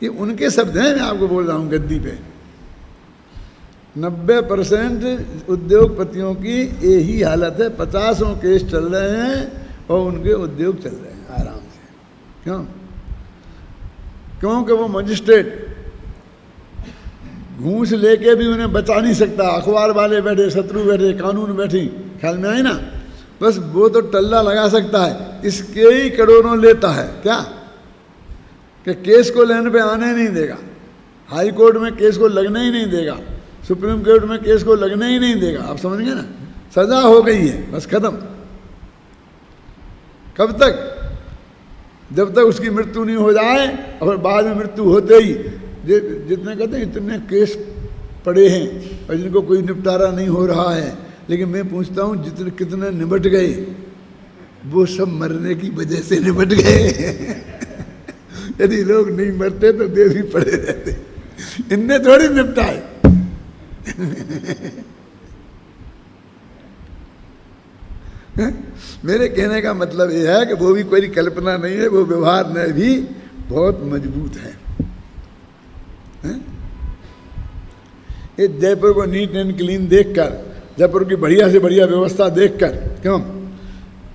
ये उनके शब्द हैं, मैं आपको बोल रहा हूँ गद्दी पे। 90% उद्योगपतियों की यही हालत है। 50 केस चल रहे हैं और उनके उद्योग चल रहे हैं आराम से। क्यों? क्योंकि वो मजिस्ट्रेट घूस लेके भी उन्हें बचा नहीं सकता। अखबार वाले बैठे, शत्रु बैठे, कानून बैठी, ख्याल में आई ना? बस वो तो टल्ला लगा सकता है, इसके ही करोड़ों लेता है। क्या कि केस को लेने पे आने नहीं देगा, हाई कोर्ट में केस को लगने ही नहीं देगा, सुप्रीम कोर्ट में केस को लगने ही नहीं देगा। आप समझ गए ना? सजा हो गई है, बस खत्म। कब तक? जब तक उसकी मृत्यु नहीं हो जाए, और बाद में मृत्यु होते ही जितने कहते हैं इतने केस पड़े हैं और जिनको कोई निपटारा नहीं हो रहा है। लेकिन मैं पूछता हूँ जितने कितने निपट गए, वो सब मरने की वजह से निपट गए। यदि लोग नहीं मरते तो देश ही पड़े रहते, इनने थोड़ी निपटाए। मेरे कहने का मतलब यह है कि वो भी कोई कल्पना नहीं है, वो व्यवहार में भी बहुत मजबूत है। ये जयपुर को नीट एंड क्लीन देखकर, जयपुर की बढ़िया से बढ़िया व्यवस्था देखकर, क्यों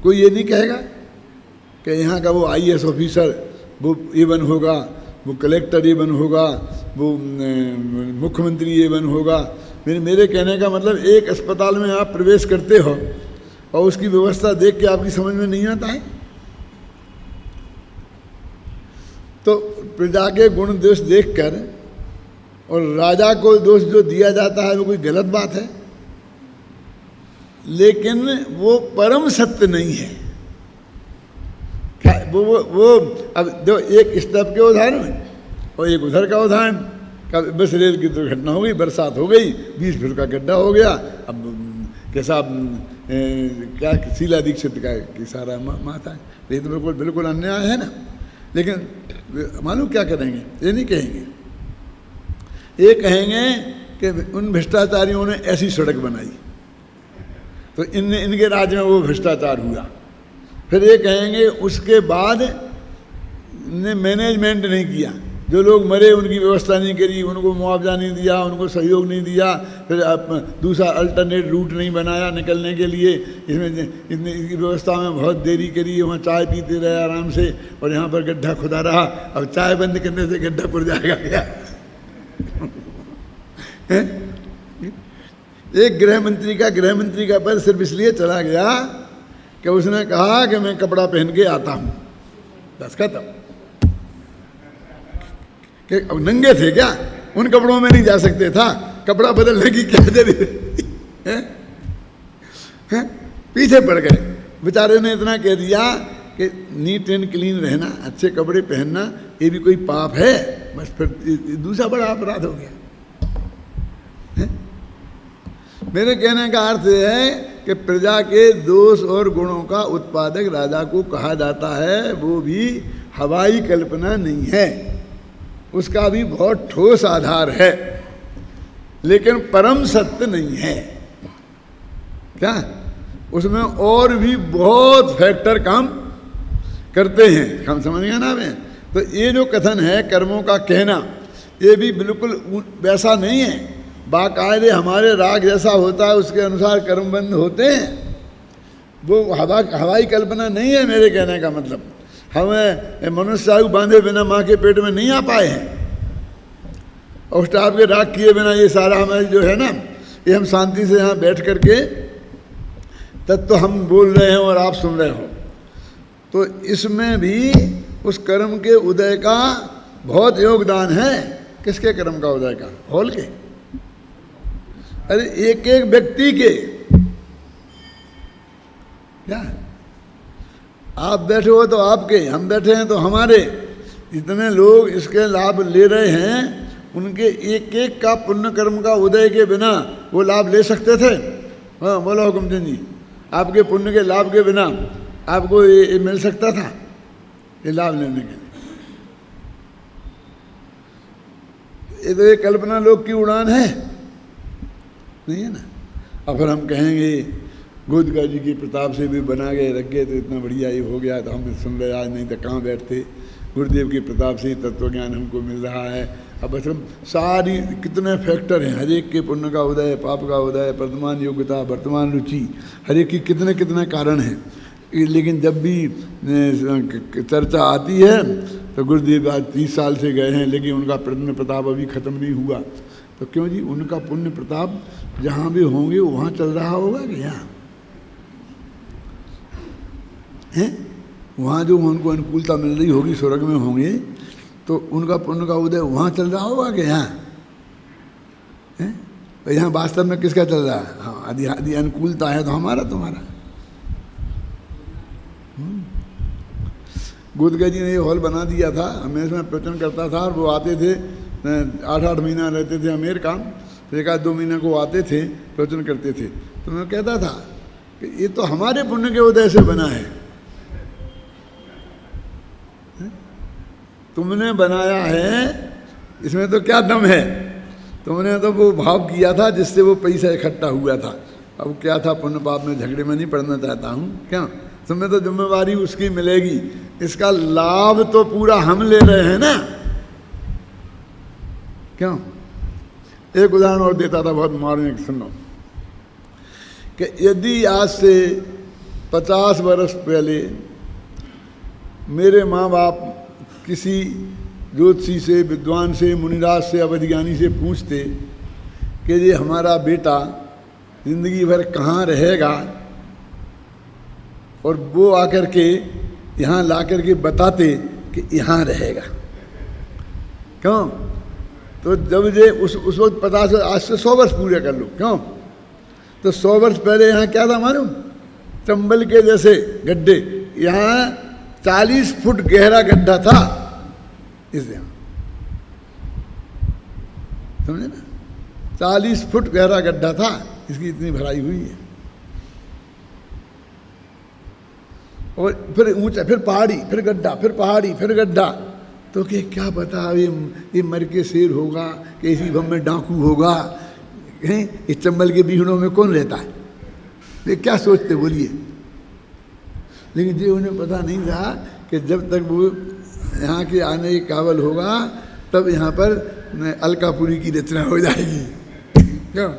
कोई ये नहीं कहेगा कि यहाँ का वो आईएएस ऑफिसर वो ये बन होगा, वो कलेक्टर ये बन होगा, वो मुख्यमंत्री ये बन होगा। मेरे कहने का मतलब, एक अस्पताल में आप प्रवेश करते हो और उसकी व्यवस्था देख के आपकी समझ में नहीं आता है। तो प्रजा के गुण दोष देखकर और राजा को दोष जो दिया जाता है वो कोई गलत बात है, लेकिन वो परम सत्य नहीं है। वो अब जो एक इस तरफ के उदाहरण और एक उधर का उदाहरण। कब बस रेल की दुर्घटना हो गई, बरसात हो गई, 20 फुट का गड्ढा हो गया। अब कैसा क्या शीला दीक्षित का सारा माथा है, ये तो बिल्कुल अन्याय है ना। लेकिन मालूम क्या करेंगे? ये नहीं कहेंगे, ये कहेंगे कि उन भ्रष्टाचारियों ने ऐसी सड़क बनाई तो इनके राज्य में वो भ्रष्टाचार हुआ। फिर ये कहेंगे उसके बाद ने मैनेजमेंट नहीं किया, जो लोग मरे उनकी व्यवस्था नहीं करी, उनको मुआवजा नहीं दिया, उनको सहयोग नहीं दिया, फिर दूसरा अल्टरनेट रूट नहीं बनाया निकलने के लिए, इसकी व्यवस्था में बहुत देरी करी, वहाँ चाय पीते रहे आराम से, और यहाँ पर गड्ढा खुदा रहा। अब चाय बंद करने से गड्ढा पुर जाएगा क्या? एक गृह मंत्री का पद सिर्फ इसलिए चला गया कि उसने कहा कि मैं कपड़ा पहन के आता हूँ। बस खत्म। कि अब नंगे थे क्या, उन कपड़ों में नहीं जा सकते था, कपड़ा बदलने की क्या जरूरत है? पीछे पड़ गए। बेचारे ने इतना कह दिया कि नीट एंड क्लीन रहना, अच्छे कपड़े पहनना, ये भी कोई पाप है? बस फिर दूसरा बड़ा अपराध हो गया। मेरे कहने का अर्थ है कि प्रजा के दोष और गुणों का उत्पादक राजा को कहा जाता है, वो भी हवाई कल्पना नहीं है, उसका भी बहुत ठोस आधार है, लेकिन परम सत्य नहीं है। क्या उसमें और भी बहुत फैक्टर काम करते हैं, हम समझ गए ना हमें? तो ये जो कथन है कर्मों का कहना, ये भी बिल्कुल वैसा नहीं है। बाकायदे हमारे राग जैसा होता है उसके अनुसार कर्मबंध होते हैं, वो हवाई कल्पना नहीं है। मेरे कहने का मतलब, हमें मनुष्य आयु बांधे बिना माँ के पेट में नहीं आ पाए हैं, और स्टाफ के राग किए बिना ये सारा हमारी जो है ना, ये हम शांति से यहाँ बैठ करके तब तो हम बोल रहे हैं और आप सुन रहे हो, तो इसमें भी उस कर्म के उदय का बहुत योगदान है। किसके कर्म का उदय का? हॉल के। अरे एक एक व्यक्ति के, क्या आप बैठे हो तो आपके, हम बैठे हैं तो हमारे, जितने लोग इसके लाभ ले रहे हैं उनके एक एक का पुण्य कर्म का उदय के बिना वो लाभ ले सकते थे? हाँ बोलो हुकुमचंद जी, आपके पुण्य के लाभ के बिना आपको ये मिल सकता था, ये लाभ लेने के लिए? ये तो एक कल्पना लोग की उड़ान है, नहीं है ना? अब फिर हम कहेंगे गोदका जी की प्रताप से भी बना गए रख गए तो इतना बढ़िया ही हो गया, तो हम सुन रहे आज, नहीं तो कहाँ बैठते। गुरुदेव की प्रताप से ही तत्व ज्ञान हमको मिल रहा है। अब बस हम सारी कितने फैक्टर हैं, हर एक के पुण्य का उदय, पाप का उदय, वर्तमान योग्यता, वर्तमान रुचि, हर एक की कितने कितने कारण हैं। लेकिन जब भी चर्चा आती है तो गुरुदेव आज 30 साल से गए हैं, लेकिन उनका पुण्य प्रताप अभी ख़त्म नहीं हुआ। तो क्यों जी? उनका पुण्य प्रताप जहाँ भी होंगे वहाँ चल रहा होगा कि यहाँ है? वहाँ जो उनको अनुकूलता मिल रही होगी, स्वर्ग में होंगे, तो उनका पुण्य का उदय वहाँ चल रहा होगा कि यहाँ है? तो यहाँ वास्तव में किसका चल रहा है? हाँ, आदि अनुकूलता है तो हमारा तुम्हारा। गोदका जी ने ये हॉल बना दिया था, मैं इसमें प्रवचन करता था और वो आते थे, 8-8 महीना रहते थे अमेरिका, तो 1-2 महीने को आते थे, प्रवचन करते थे। तो मैं कहता था कि ये तो हमारे पुण्य के उदय से बना है, तुमने बनाया है, इसमें तो क्या दम है? तुमने तो वो भाव किया था जिससे वो पैसा इकट्ठा हुआ था। अब क्या था, पुण्य पाप में झगड़े में नहीं पड़ना चाहता हूँ, क्या तुम्हें तो जिम्मेवारी उसकी मिलेगी, इसका लाभ तो पूरा हम ले रहे हैं ना, क्यों? एक उदाहरण और देता था, बहुत मार्मिक, सुनो कि यदि आज से 50 वर्ष पहले मेरे माँ बाप किसी ज्योतिषी से, विद्वान से, मुनिराज से, अवधिज्ञानी से पूछते कि ये हमारा बेटा जिंदगी भर कहाँ रहेगा, और वो आकर के यहाँ ला कर के बताते कि यहाँ रहेगा, क्यों? तो जब ये उस वक्त 50, आज से 100 वर्ष पूरे कर लो, क्यों? तो 100 वर्ष पहले यहाँ क्या था मालूम? चंबल के जैसे गड्ढे, यहाँ 40 फुट गहरा गड्ढा था, इसलिए समझे ना, 40 फुट गहरा गड्ढा था, इसकी इतनी भराई हुई है। और फिर ऊंचा, फिर पहाड़ी, फिर गड्ढा, फिर पहाड़ी, फिर गड्ढा, तो क्या पता ये मर के शेर होगा कि इसी भम में डाकू होगा, इस चंबल के बीहड़ों में कौन रहता है? ये क्या सोचते बोलिए? लेकिन ये उन्हें पता नहीं था कि जब तक वो यहाँ के आने के काबिल होगा तब यहाँ पर अलकापुरी की रचना हो जाएगी, क्यों?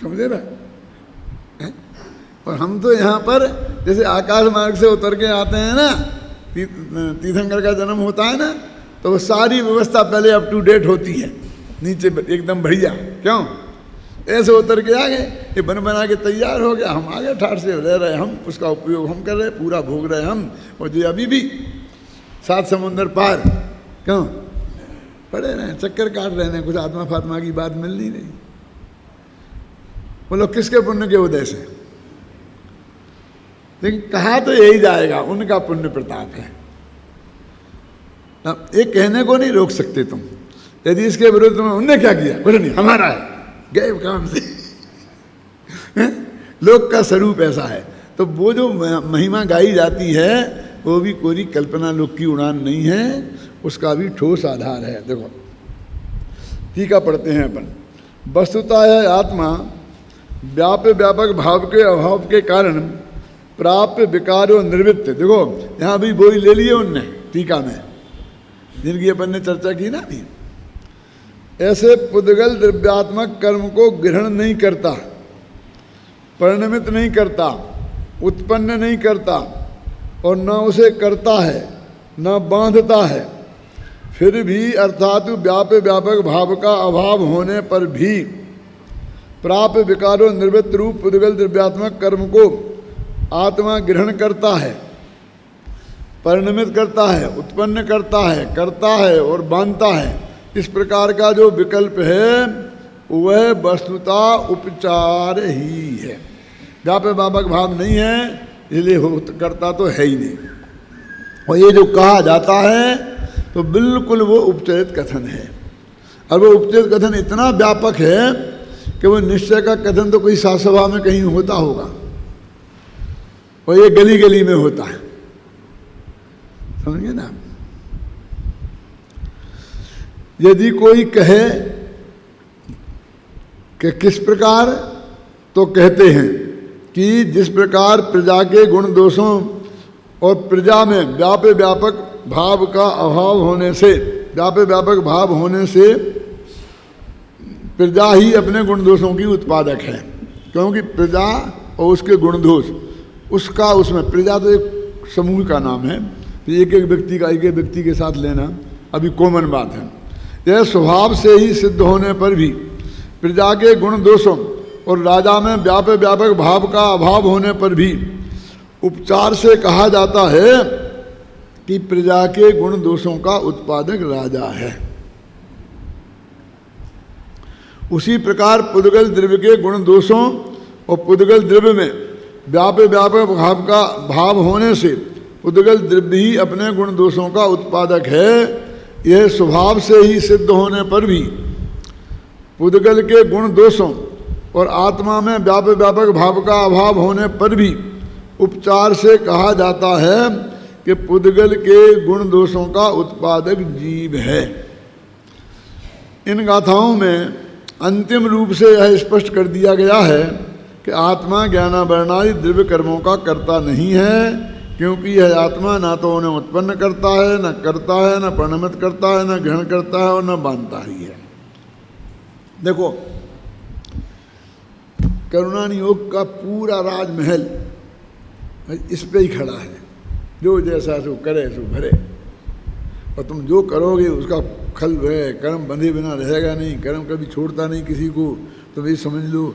समझे ना? और हम तो यहाँ पर जैसे आकाश मार्ग से उतर के आते हैं ना, तीर्थंकर का जन्म होता है ना, तो वो सारी व्यवस्था पहले अप टू डेट होती है, नीचे एकदम बढ़िया, क्यों? ऐसे उतर के आ गए, ये बन बना के तैयार हो गया, हम आ गए ठाठ से रह रहे हम, उसका उपयोग हम कर रहे, पूरा भोग रहे हम, और जो अभी भी 7 समुंदर पार क्यों पड़े रहे, चक्कर काट रहे हैं, कुछ आत्मा फात्मा की बात मिल नहीं रही। बोलो किसके पुण्य के उदय से? लेकिन कहा तो यही जाएगा, उनका पुण्य प्रताप है। अब एक कहने को नहीं रोक सकते तुम, यदि इसके विरुद्ध में उनने क्या किया, कुछ नहीं, हमारा है, गए काम से। लोक का स्वरूप ऐसा है। तो वो जो महिमा गाई जाती है वो भी कोई कल्पना लोक की उड़ान नहीं है, उसका भी ठोस आधार है। देखो टीका पढ़ते हैं अपन। वस्तुतः है आत्मा व्याप्य व्यापक भाव के अभाव के कारण प्राप्य विकार और निर्वृत्त। देखो यहाँ भी वही ले लिए उनने टीका में, जिनकी अपन ने चर्चा की ना भी। ऐसे पुद्गल द्रव्यात्मक कर्म को ग्रहण नहीं करता, परिणमित नहीं करता, उत्पन्न नहीं करता, और न उसे करता है न बांधता है। फिर भी अर्थात व्याप्य व्यापक भाव का अभाव होने पर भी प्राप्य विकारों निर्वृत्त रूप पुद्गल द्रव्यात्मक कर्म को आत्मा ग्रहण करता है, परिणमित करता है, उत्पन्न करता है और बांधता है। इस प्रकार का जो विकल्प है वह वस्तुता उपचार ही है। व्याप्य व्यापक भाव नहीं है, इसलिए करता तो है ही नहीं। और ये जो कहा जाता है तो बिल्कुल वो उपचरित कथन है, और वो उपचरित कथन इतना व्यापक है कि वो निश्चय का कथन तो कोई साथ सभा में कहीं होता होगा, और ये गली गली में होता है, समझिए ना। यदि कोई कहे कि किस प्रकार, तो कहते हैं कि जिस प्रकार प्रजा के गुण दोषों और प्रजा में व्याप्य व्यापक भाव का अभाव होने से, व्याप्य व्यापक भाव होने से प्रजा ही अपने गुण दोषों की उत्पादक है। क्योंकि प्रजा और उसके गुण दोष, उसका उसमें, प्रजा तो एक समूह का नाम है, एक एक व्यक्ति का एक एक व्यक्ति के साथ लेना अभी कॉमन बात है। यह स्वभाव से ही सिद्ध होने पर भी प्रजा के गुण दोषों और राजा में व्याप्य व्यापक भाव का अभाव होने पर भी उपचार से कहा जाता है कि प्रजा के गुण दोषों का उत्पादक राजा है। उसी प्रकार पुद्गल द्रव्य के गुण दोषों और पुद्गल द्रव्य में व्याप्य व्यापक भाव का भाव होने से पुद्गल द्रव्य ही अपने गुण दोषों का उत्पादक है। यह स्वभाव से ही सिद्ध होने पर भी पुद्गल के गुण दोषों और आत्मा में व्याप्य व्यापक भाव का अभाव होने पर भी उपचार से कहा जाता है कि पुद्गल के गुण दोषों का उत्पादक जीव है। इन गाथाओं में अंतिम रूप से यह स्पष्ट कर दिया गया है कि आत्मा ज्ञानावरणादि द्रव्य कर्मों का कर्ता नहीं है, क्योंकि यह आत्मा ना तो उन्हें उत्पन्न करता है, न करता है, न परिणमित करता है, न ग्रहण करता है और न बांधता ही है। देखो करुणा नियोग का पूरा राजमहल इस पे ही खड़ा है, जो जैसा सो करे सो भरे, और तुम जो करोगे उसका फल है। कर्म बंधे बिना रहेगा नहीं, कर्म कभी छोड़ता नहीं किसी को, तुम ये समझ लो,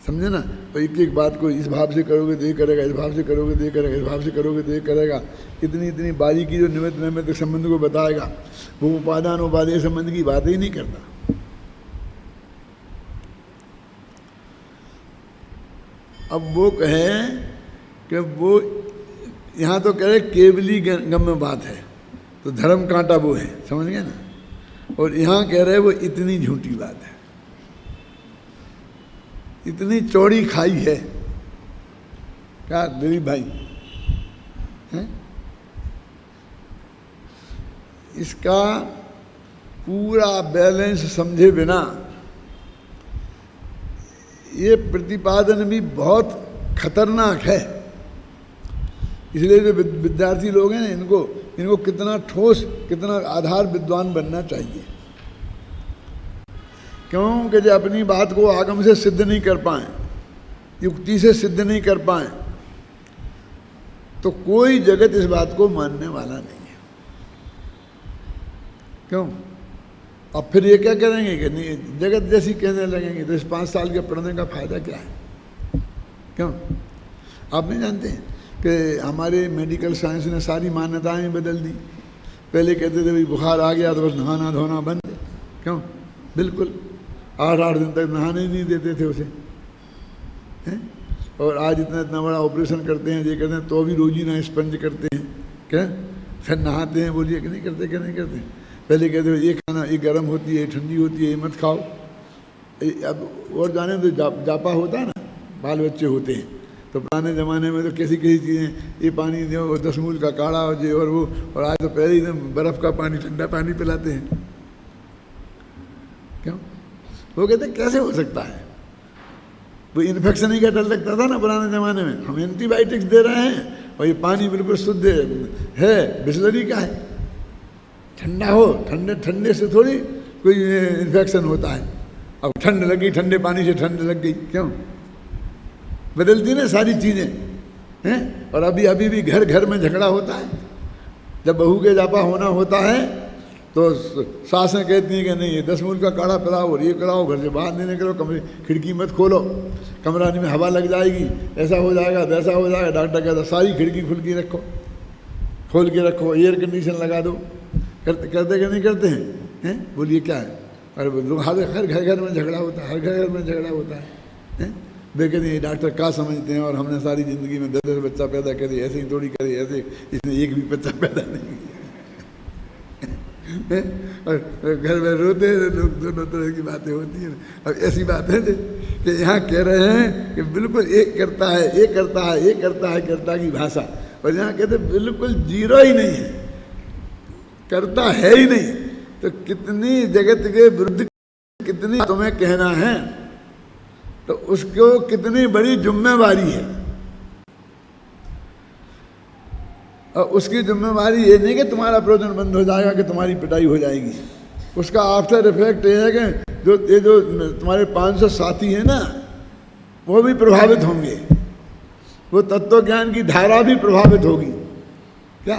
समझे ना। और एक एक बात को इस भाव से करोगे तो ये करेगा, इस भाव से करोगे तो ये करेगा, इस भाव से करोगे तो ये करेगा। इतनी इतनी बारीकी जो निमित्त नैमित्तिक संबंध को बताएगा, वो उपादान उपादेय संबंध की बात ही नहीं करता। अब वो कहें कि वो यहाँ तो कह रहे केवली गम्य बात है, तो धर्म कांटा वो है, समझ गए ना। और यहाँ कह रहे वो इतनी झूठी बात है, इतनी चौड़ी खाई है। क्या दिलीप भाई हैं? इसका पूरा बैलेंस समझे बिना ये प्रतिपादन भी बहुत खतरनाक है। इसलिए जो विद्यार्थी लोग हैं ना, इनको कितना ठोस, कितना आधार विद्वान बनना चाहिए। क्योंकि जब अपनी बात को आगम से सिद्ध नहीं कर पाए, युक्ति से सिद्ध नहीं कर पाए, तो कोई जगत इस बात को मानने वाला नहीं है। क्यों? अब फिर ये क्या करेंगे कि नहीं जगत जैसी कहने लगेंगे, तो इस 5 साल के पढ़ने का फायदा क्या है? क्यों? आप नहीं जानते कि हमारे मेडिकल साइंस ने सारी मान्यताएं बदल दी। पहले कहते थे भाई बुखार आ गया तो बस नहाना धोना बंद। क्यों? बिल्कुल 8-8 दिन तक नहाने नहीं देते थे उसे, हैं? और आज इतना इतना बड़ा ऑपरेशन करते हैं, ये करते हैं, तो भी रोजी ना स्पंज करते हैं, क्या फिर नहाते हैं? बोलिए कि नहीं करते, क्या नहीं करते? पहले कहते ये खाना, ये गर्म होती है, ठंडी होती है, ये मत खाओ। अब और जाने तो जापा होता है ना, बाल बच्चे होते हैं, तो पुराने ज़माने में तो कैसी कैसी चीज़ें, ये पानी दो, 10 मूल का काढ़ा हो जे और वो, और आज तो पहले ही एकदम बर्फ़ का पानी, ठंडा पानी पिलाते हैं। क्यों? वो कहते कैसे हो सकता है? वो इन्फेक्शन ही का डर लगता था ना पुराने ज़माने में। हम एंटीबायोटिक्स दे रहे हैं और ये पानी बिल्कुल शुद्ध है, बिस्लरी का है, ठंडा हो, ठंडे से थोड़ी कोई इन्फेक्शन होता है। अब ठंड लगी, ठंडे पानी से ठंड लग गई, क्यों? बदलती ना सारी चीज़ें, हैं? और अभी भी घर घर में झगड़ा होता है। जब बहू के जापा होना होता है तो सासें कहती हैं कि नहीं ये 10 मूल का काढ़ा पिलाओ और ये कराओ, घर से बाहर नहीं निकलो, कमरे खिड़की मत खोलो, कमरा में हवा लग जाएगी, ऐसा हो जाएगा, वैसा हो जाएगा। डॉक्टर कहता सारी खिड़की खोल के रखो, एयर कंडीशन लगा दो। करते कि नहीं करते हैं? बोलिए क्या है? अरे लोग हर घर में झगड़ा होता है, हर घर में झगड़ा होता है। वे कहते हैं डॉक्टर क्या समझते हैं, और हमने सारी ज़िंदगी में 10 बच्चा पैदा करे, ऐसे ही थोड़ी करे, ऐसे इसने एक भी बच्चा पैदा नहीं किया। और घर में रोते हैं लोग, दोनों तरह की बातें होती हैं। अब ऐसी बात है कि यहाँ कह रहे हैं कि बिल्कुल एक करता है, एक करता है, एक करता है, करता की भाषा, और यहाँ कहते बिल्कुल जीरो ही नहीं है, करता है ही नहीं। तो कितनी जगत के विरुद्ध कितनी तुम्हें कहना है, तो उसको कितनी बड़ी जिम्मेवारी है। और उसकी जिम्मेवारी ये नहीं कि तुम्हारा प्रवचन बंद हो जाएगा, कि तुम्हारी पिटाई हो जाएगी। उसका आफ्टर इफेक्ट ये है कि जो तुम्हारे 500 साथी हैं ना, वो भी प्रभावित होंगे, वो तत्व ज्ञान की धारा भी प्रभावित होगी। क्या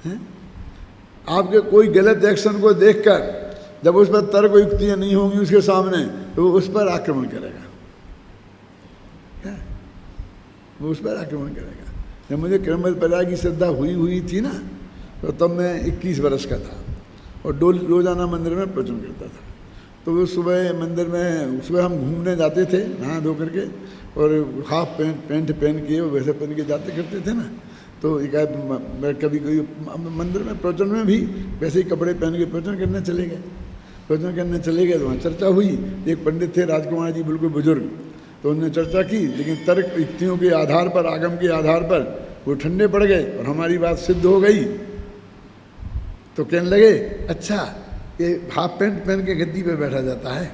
है? आपके कोई गलत एक्शन को देखकर जब उस पर तर्क युक्तियाँ नहीं होंगी उसके सामने, तो वो उस पर आक्रमण करेगा। क्या? वो उस पर आक्रमण करेगा। जब मुझे क्रमबद्ध परिवार की श्रद्धा हुई थी ना, तो तब मैं 21 वर्ष का था और रोजाना मंदिर में प्रवचन करता था। तो वो सुबह मंदिर में, सुबह हम घूमने जाते थे नहा धो करके, और हाफ पैंट पहन के वैसे पहन के जाते करते थे ना। तो एक कभी मंदिर में प्रवचन में भी वैसे ही कपड़े पहन के प्रवचन करने चले गए। तो वहाँ चर्चा हुई। एक पंडित थे राजकुमार जी, बिल्कुल बुजुर्ग, तो उन्होंने चर्चा की, लेकिन तर्क युक्तियों के आधार पर, आगम के आधार पर वो ठंडे पड़ गए और हमारी बात सिद्ध हो गई। तो कहने लगे अच्छा ये हाफ पैंट पहन के गद्दी पे बैठा जाता है,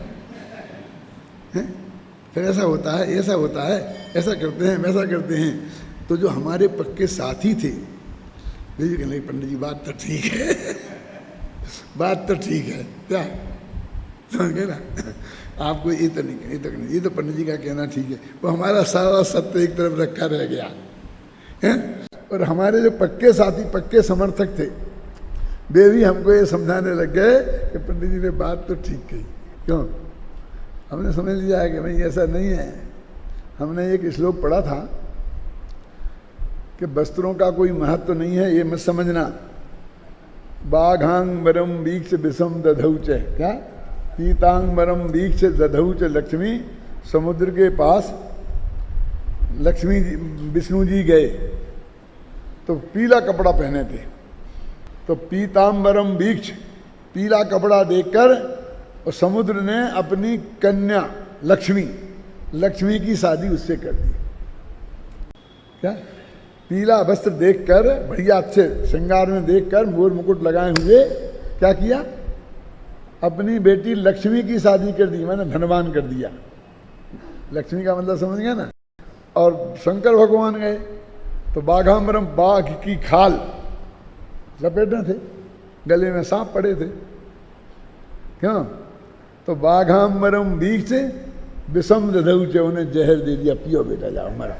फिर ऐसा होता है, ऐसा होता है, ऐसा करते हैं, वैसा करते हैं। तो जो हमारे पक्के साथी थे वे भी कहने लगे पंडित जी बात तो ठीक है, बात तो ठीक है, क्या समझ गए ना? आपको ये तो नहीं, ये तो पंडित जी का कहना ठीक है। वो हमारा सारा सत्य एक तरफ रखा रह गया है। और हमारे जो पक्के साथी, पक्के समर्थक थे, वे भी हमको ये समझाने लग गए कि पंडित जी ने बात तो ठीक कही। क्यों? हमने समझ लिया है कि भाई ऐसा नहीं है। हमने एक श्लोक पढ़ा था कि वस्त्रों का कोई महत्व नहीं है, ये मत समझना। बाघांगरम वीक्ष विषम दधौच, क्या पीतांगरम वीक्ष दधौच लक्ष्मी। समुद्र के पास लक्ष्मी जी, विष्णु जी गए तो पीला कपड़ा पहने थे, तो पीतांबरम वीक्ष, पीला कपड़ा देखकर और समुद्र ने अपनी कन्या लक्ष्मी की शादी उससे कर दी। क्या? पीला वस्त्र देखकर, बढ़िया अच्छे श्रृंगार में देखकर, मोर मुकुट लगाए हुए क्या किया? अपनी बेटी लक्ष्मी की शादी कर दी, मैंने धनवान कर दिया। लक्ष्मी का मतलब समझ गया ना? और शंकर भगवान गए तो बाघांबरम, बाघ की खाल लपेटे थे, गले में सांप पड़े थे। क्यों? तो बाघांबरम वीक्ष विषम दधौच, उन्हें जहर दे दिया, पियो बेटा जाओ मरो।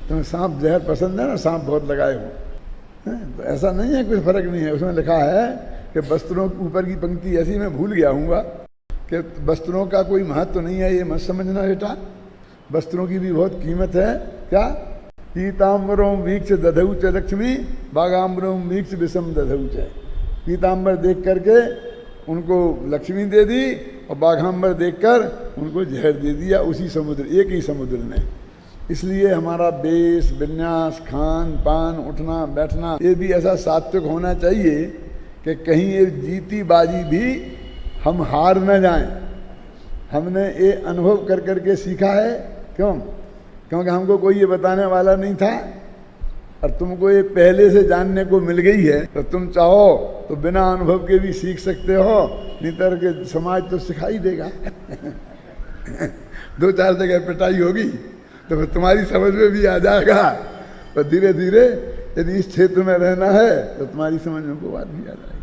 तुम्हें सांप जहर पसंद है ना? सांप बहुत लगाए हो, तो ऐसा नहीं है, कोई फर्क नहीं है। उसमें लिखा है कि वस्त्रों के ऊपर की पंक्ति ऐसी मैं भूल गया हूँगा कि वस्त्रों का कोई महत्व नहीं है, ये मत समझना बेटा। वस्त्रों की भी बहुत कीमत है। क्या? पीताम्बरों वीक्ष दधौ च लक्ष्मी बागाम्बरों वीक्ष विषम दधौ च। पीताम्बर देख करके उनको लक्ष्मी दे दी और बाघाम्बर देखकर उनको जहर दे दिया, उसी समुद्र, एक ही समुद्र ने। इसलिए हमारा वेश विन्यास, खान पान, उठना बैठना ये भी ऐसा सात्विक होना चाहिए कि कहीं ये जीती बाजी भी हम हार न जाएं। हमने ये अनुभव कर करके सीखा है। क्यों? क्योंकि हमको कोई ये बताने वाला नहीं था और तुमको ये पहले से जानने को मिल गई है, तो तुम चाहो तो बिना अनुभव के भी सीख सकते हो, नहीं तो समाज तो सिखाई देगा। 2-4 जगह पिटाई होगी तो फिर तुम्हारी समझ में भी आ जाएगा और धीरे धीरे यदि इस क्षेत्र में रहना है तो तुम्हारी समझ में को बात भी आ जाएगा।